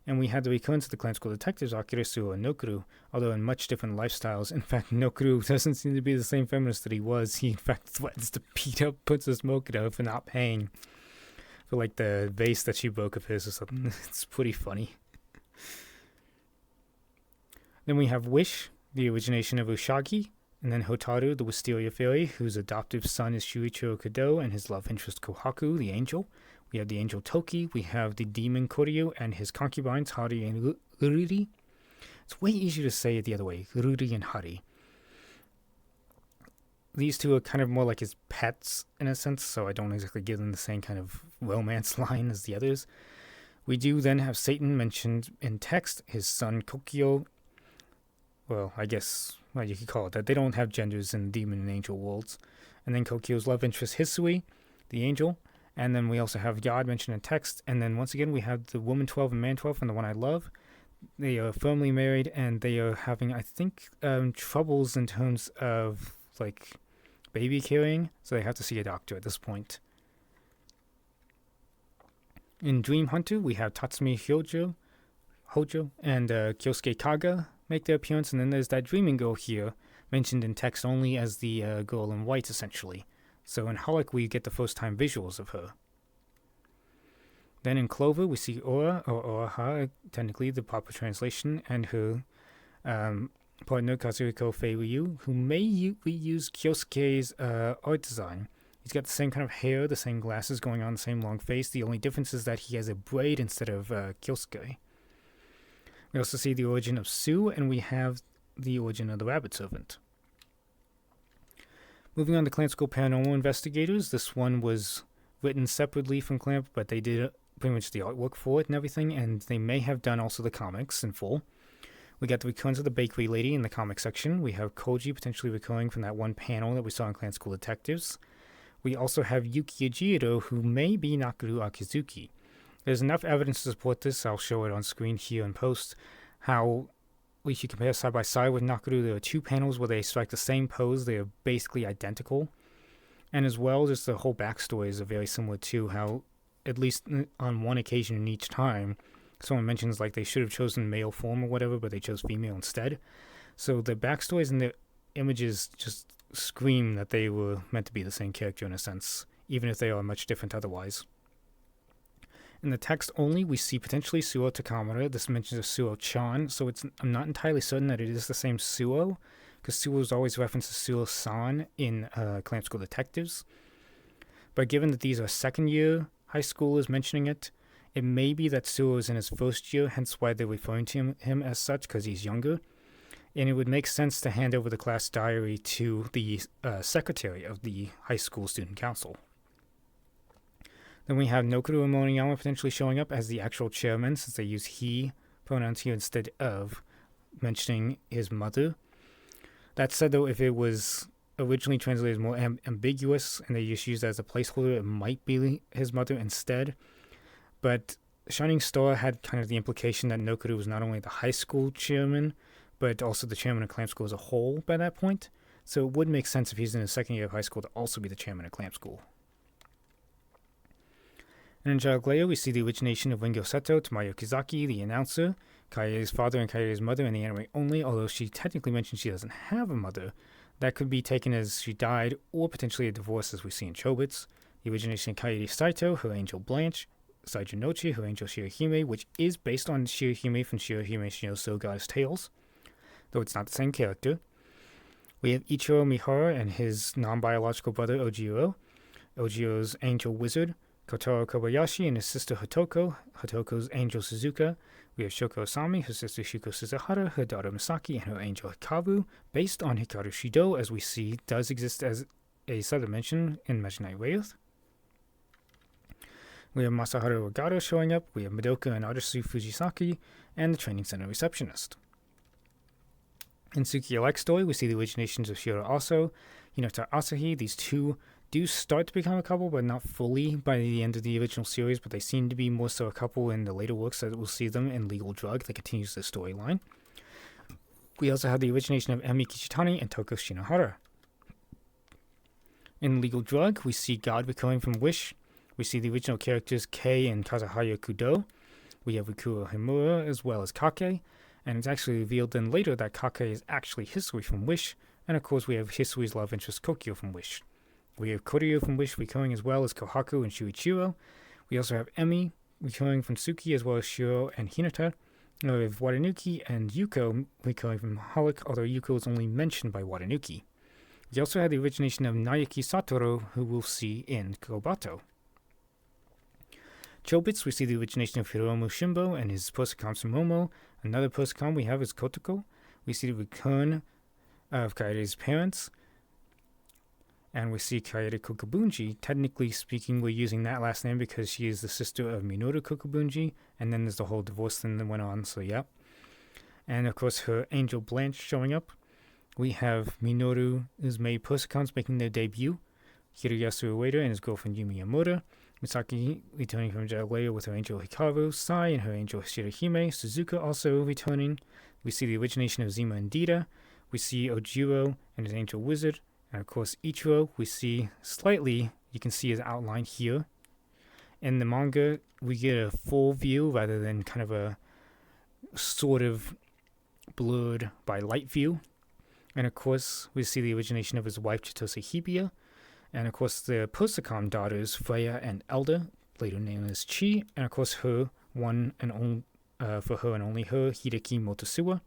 And we had the recurrence of the clan school detectives Akirasu and Nokuru, although in much different lifestyles. In fact, Nokuru doesn't seem to be the same feminist that he was. He, in fact, threatens to beat up Princess Mokona for not paying for, like, the vase that she broke of his or something. It's pretty funny. Then we have Wish, the origination of Usagi, and then Hotaru, the Wisteria fairy, whose adoptive son is Shuichiro Kado, and his love interest Kohaku, the angel. We have the angel Toki, we have the demon Koryu, and his concubines Hari and Ururi. It's way easier to say it the other way, Ururi and Hari. These two are kind of more like his pets, in a sense, so I don't exactly give them the same kind of romance line as the others. We do then have Satan mentioned in text, his son Kokyo. Well, I guess you could call it that. They don't have genders in demon and angel worlds. And then Kokyo's love interest Hisui, the angel. And then we also have Yod mentioned in text. And then once again, we have the Woman 12 and Man 12 from The One I Love. They are firmly married, and they are having, I think, troubles in terms of, like, baby carrying. So they have to see a doctor at this point. In Dream Hunter, we have Tatsumi Hojo, and Kyosuke Kaga make their appearance. And then there's that dreaming girl here, mentioned in text only as the girl in white, essentially. So in HOLiC, we get the first time visuals of her. Then in Clover, we see Ora, or Oraha, technically the proper translation, and her partner Kazuhiko Feiryu, who may reuse Kyosuke's art design. He's got the same kind of hair, the same glasses going on, the same long face. The only difference is that he has a braid instead of Kyosuke. We also see the origin of Sue, and we have the origin of the rabbit servant. Moving on to Clamp School Paranormal Investigators, this one was written separately from Clamp, but they did pretty much the artwork for it and everything, and they may have done also the comics in full. We got the recurrence of the bakery lady in the comic section. We have Koji potentially recurring from that one panel that we saw in Clamp School Detectives. We also have Yuki Ejiro, who may be Nakuru Akizuki. There's enough evidence to support this. I'll show it on screen here in post. How, if you compare side by side with Nakuru, there are 2 panels where they strike the same pose. They are basically identical. And as well, just the whole backstories are very similar too. How, at least on one occasion in each time, someone mentions like they should have chosen male form or whatever, but they chose female instead. So the backstories and the images just scream that they were meant to be the same character in a sense, even if they are much different otherwise. In the text only, we see potentially Suo Takamura. This mentions a Suo-chan, so I'm not entirely certain that it is the same Suo, because Suo is always referenced as Suo-san in Clamp School Detectives. But given that these are second-year high schoolers mentioning it, it may be that Suo is in his first year, hence why they're referring to him as such, because he's younger. And it would make sense to hand over the class diary to the secretary of the high school student council. Then we have Nokuru and Moniyama potentially showing up as the actual chairman, since they use he pronouns here instead of mentioning his mother. That said, though, if it was originally translated as more ambiguous and they just used it as a placeholder, it might be his mother instead. But Shining Star had kind of the implication that Nokuru was not only the high school chairman, but also the chairman of Clamp School as a whole by that point. So it would make sense if he's in his second year of high school to also be the chairman of Clamp School. And in Jalagleo, we see the origination of Ringo Seto to Mario Kizaki, the announcer, Kaede's father and Kaede's mother in the anime only, although she technically mentions she doesn't have a mother. That could be taken as she died, or potentially a divorce as we see in Chobits. The origination of Kaede Saito, her angel Blanche, Saijunochi, her angel Shirahime, which is based on Shirahime from Shirahime Shinoso Goddess Tales, though it's not the same character. We have Ichiro Mihara and his non-biological brother Ojiro, Ojiro's angel wizard, Kotaro Kobayashi and his sister Hotoko, Hotoko's angel Suzuka. We have Shoko Osami, her sister Shuko Suzuhara, her daughter Misaki, and her angel Hikaru, based on Hikaru Shido, as we see does exist as a subdimension in Imaginary Wraith. We have Masaharu Ogata showing up, we have Madoka and Arasu Fujisaki, and the training center receptionist. In Tsukiya-like story, we see the originations of Shiro Aso, Hinata Asahi. These two do start to become a couple, but not fully by the end of the original series, but they seem to be more so a couple in the later works that we'll see them in Legal Drug that continues the storyline. We also have the origination of Emi Kichitani and Toko Shinohara. In Legal Drug, we see God recurring from Wish. We see the original characters Kei and Kazuhaya Kudo. We have Rikuro Himura as well as Kake, and it's actually revealed then later that Kake is actually Hisui from Wish, and of course we have Hisui's love interest Kokyo from Wish. We have Koryu from Wish recurring as well as Kohaku and Shuichiro. We also have Emi recurring from Suki as well as Shiro and Hinata. And we have Watanuki and Yuko recurring from HOLiC, although Yuko is only mentioned by Watanuki. We also have the origination of Naoki Satoru, who we'll see in Kobato. Chobits, we see the origination of Hiromu Shimbo and his Persicom Sumomo. Another Persicom we have is Kotoko. We see the return of Kaede's parents. And we see Kaede Kokubunji. Technically speaking, we're using that last name because she is the sister of Minoru Kokubunji. And then there's the whole divorce thing that went on, so yeah. And of course, her angel Blanche showing up. We have Minoru's maid Persicons making their debut. Hiroyasu Ueda and his girlfriend Yumi Yamura. Misaki returning from Jaleo with her angel Hikaru. Sai and her angel Shirahime. Suzuka also returning. We see the origination of Zima and Dita. We see Ojiro and his angel wizard. And of course, Ichiro, we see slightly, you can see his outline here. In the manga, we get a full view rather than kind of a sort of blurred by light view. And of course, we see the origination of his wife, Chitose Hibiya. And of course, the Persicom daughters, Freya and Elda, later named as Chi. And of course, her one and only, for her and only her, Hideki Motosuwa.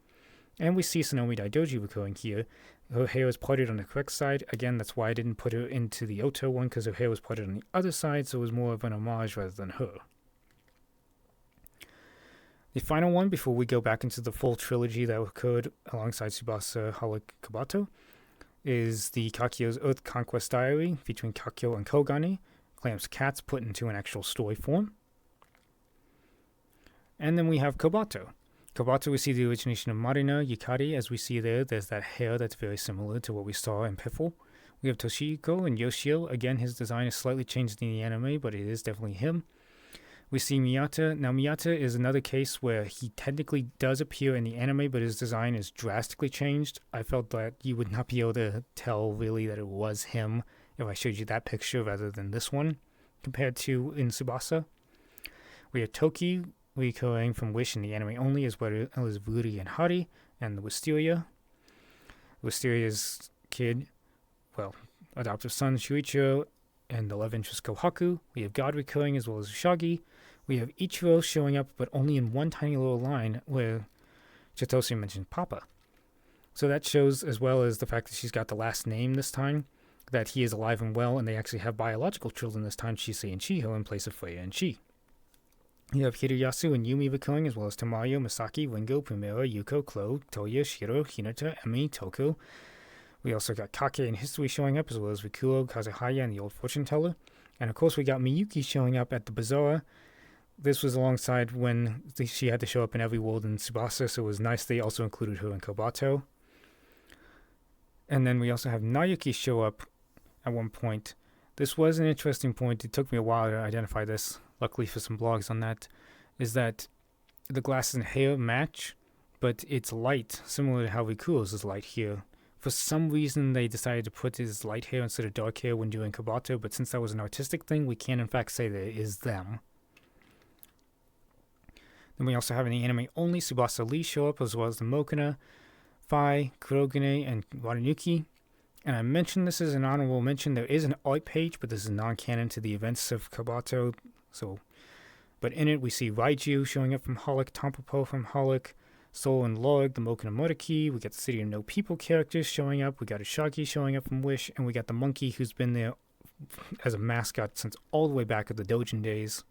And we see Sonomi Daidoji recurring here. Her hair is parted on the correct side. Again, that's why I didn't put her into the Oto one, because her hair was parted on the other side, so it was more of an homage rather than her. The final one, before we go back into the full trilogy that occurred alongside Tsubasa, HOLiC, Kabato, is the Kakyou's Earth Conquest Diary featuring Kakyou and Kogane, Clamp's cats put into an actual story form. And then we have Kobato. Kobato, we see the origination of Marina Yukari. As we see there's that hair that's very similar to what we saw in Piffle. We have Toshiko and Yoshio. Again, his design is slightly changed in the anime, but it is definitely him. We see Miyata. Now, Miyata is another case where he technically does appear in the anime, but his design is drastically changed. I felt that you would not be able to tell really that it was him if I showed you that picture rather than this one, compared to in Tsubasa. We have Toki, recurring from Wish in the anime only, as well as Ruri and Hari, and the Wisteria. Wisteria's kid, adoptive son Shuichiro, and the love interest Kohaku. We have God recurring as well as Usagi. We have Ichiro showing up, but only in one tiny little line where Chitose mentioned Papa. So that shows, as well as the fact that she's got the last name this time, that he is alive and well, and they actually have biological children this time, Shisei and Shiho, in place of Freya and Chi. You have Hiroyasu and Yumi recurring, as well as Tamayo, Masaki, Ringo, Primera, Yuko, Chloe, Toya, Shiro, Hinata, Emi, Toko. We also got Kake and History showing up, as well as Rikuro, Kazuhaya, and the Old Fortune Teller. And of course we got Miyuki showing up at the Bazaar. This was alongside when she had to show up in every world in Tsubasa, so it was nice they also included her in Kobato. And then we also have Nayuki show up at one point. This was an interesting point. It took me a while to identify this, luckily for some blogs on that, is that the glasses and hair match, but it's light, similar to how Rikuro's is light here. For some reason, they decided to put his light hair instead of dark hair when doing Kobato, but since that was an artistic thing, we can in fact say that it is them. Then we also have in the anime only Tsubasa Lee show up, as well as the Mokona, Fai, Kurogane, and Watanuki. And I mentioned this as an honorable mention. There is an art page, but this is non-canon to the events of Kobato. But in it, we see Raiju showing up from HOLiC, Tampopo from HOLiC, Soel and Larg, the Mokona-modoki. We got the City of No People characters showing up. We got Usagi showing up from Wish, and we got the monkey who's been there as a mascot since all the way back at the Dojin days.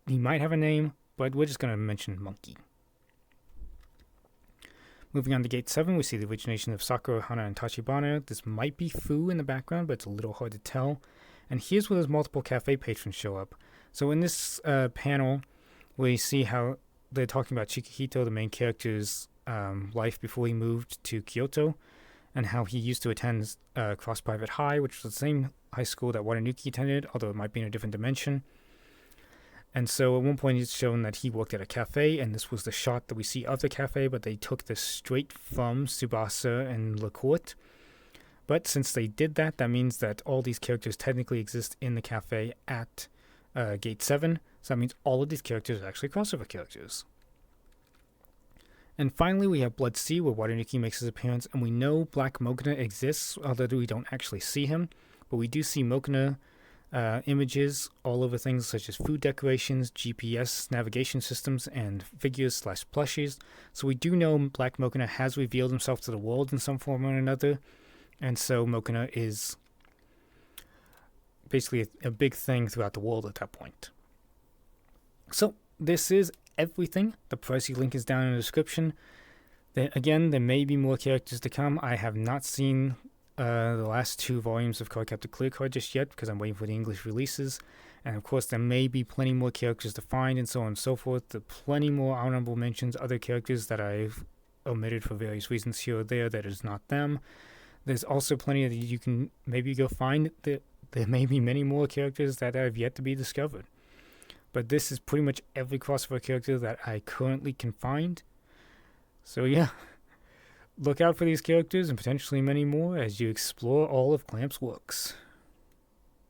He might have a name, but we're just going to mention Monkey. Moving on to Gate 7, we see the origination of Sakura, Hana, and Tachibana. This might be Fu in the background, but it's a little hard to tell. And here's where those multiple cafe patrons show up. So in this panel, we see how they're talking about Chikihito, the main character's life before he moved to Kyoto, and how he used to attend Cross Private High, which was the same high school that Watanuki attended, although it might be in a different dimension. And so at one point it's shown that he worked at a cafe, and this was the shot that we see of the cafe, but they took this straight from Tsubasa and Le Court. But since they did that, that means that all these characters technically exist in the cafe at Gate 7. So that means all of these characters are actually crossover characters. And finally, we have Blood Sea, where Watanuki makes his appearance, and we know Black Mokona exists, although we don't actually see him. But we do see Mokona images all over things such as food decorations, GPS navigation systems, and figures/plushies. So we do know Black Mokona has revealed himself to the world in some form or another, and so Mokona is basically a big thing throughout the world at that point. So this is everything. The prezi link is down in the description. Again, there may be more characters to come. I have not seen the last 2 volumes of Cardcaptor Clear Card just yet, because I'm waiting for the English releases. And of course, there may be plenty more characters to find, and so on and so forth. There are plenty more honorable mentions, other characters that I've omitted for various reasons here or there that is not them. There's also plenty that you can maybe go find. There may be many more characters that have yet to be discovered. But this is pretty much every crossover character that I currently can find. So yeah. Look out for these characters and potentially many more as you explore all of Clamp's works.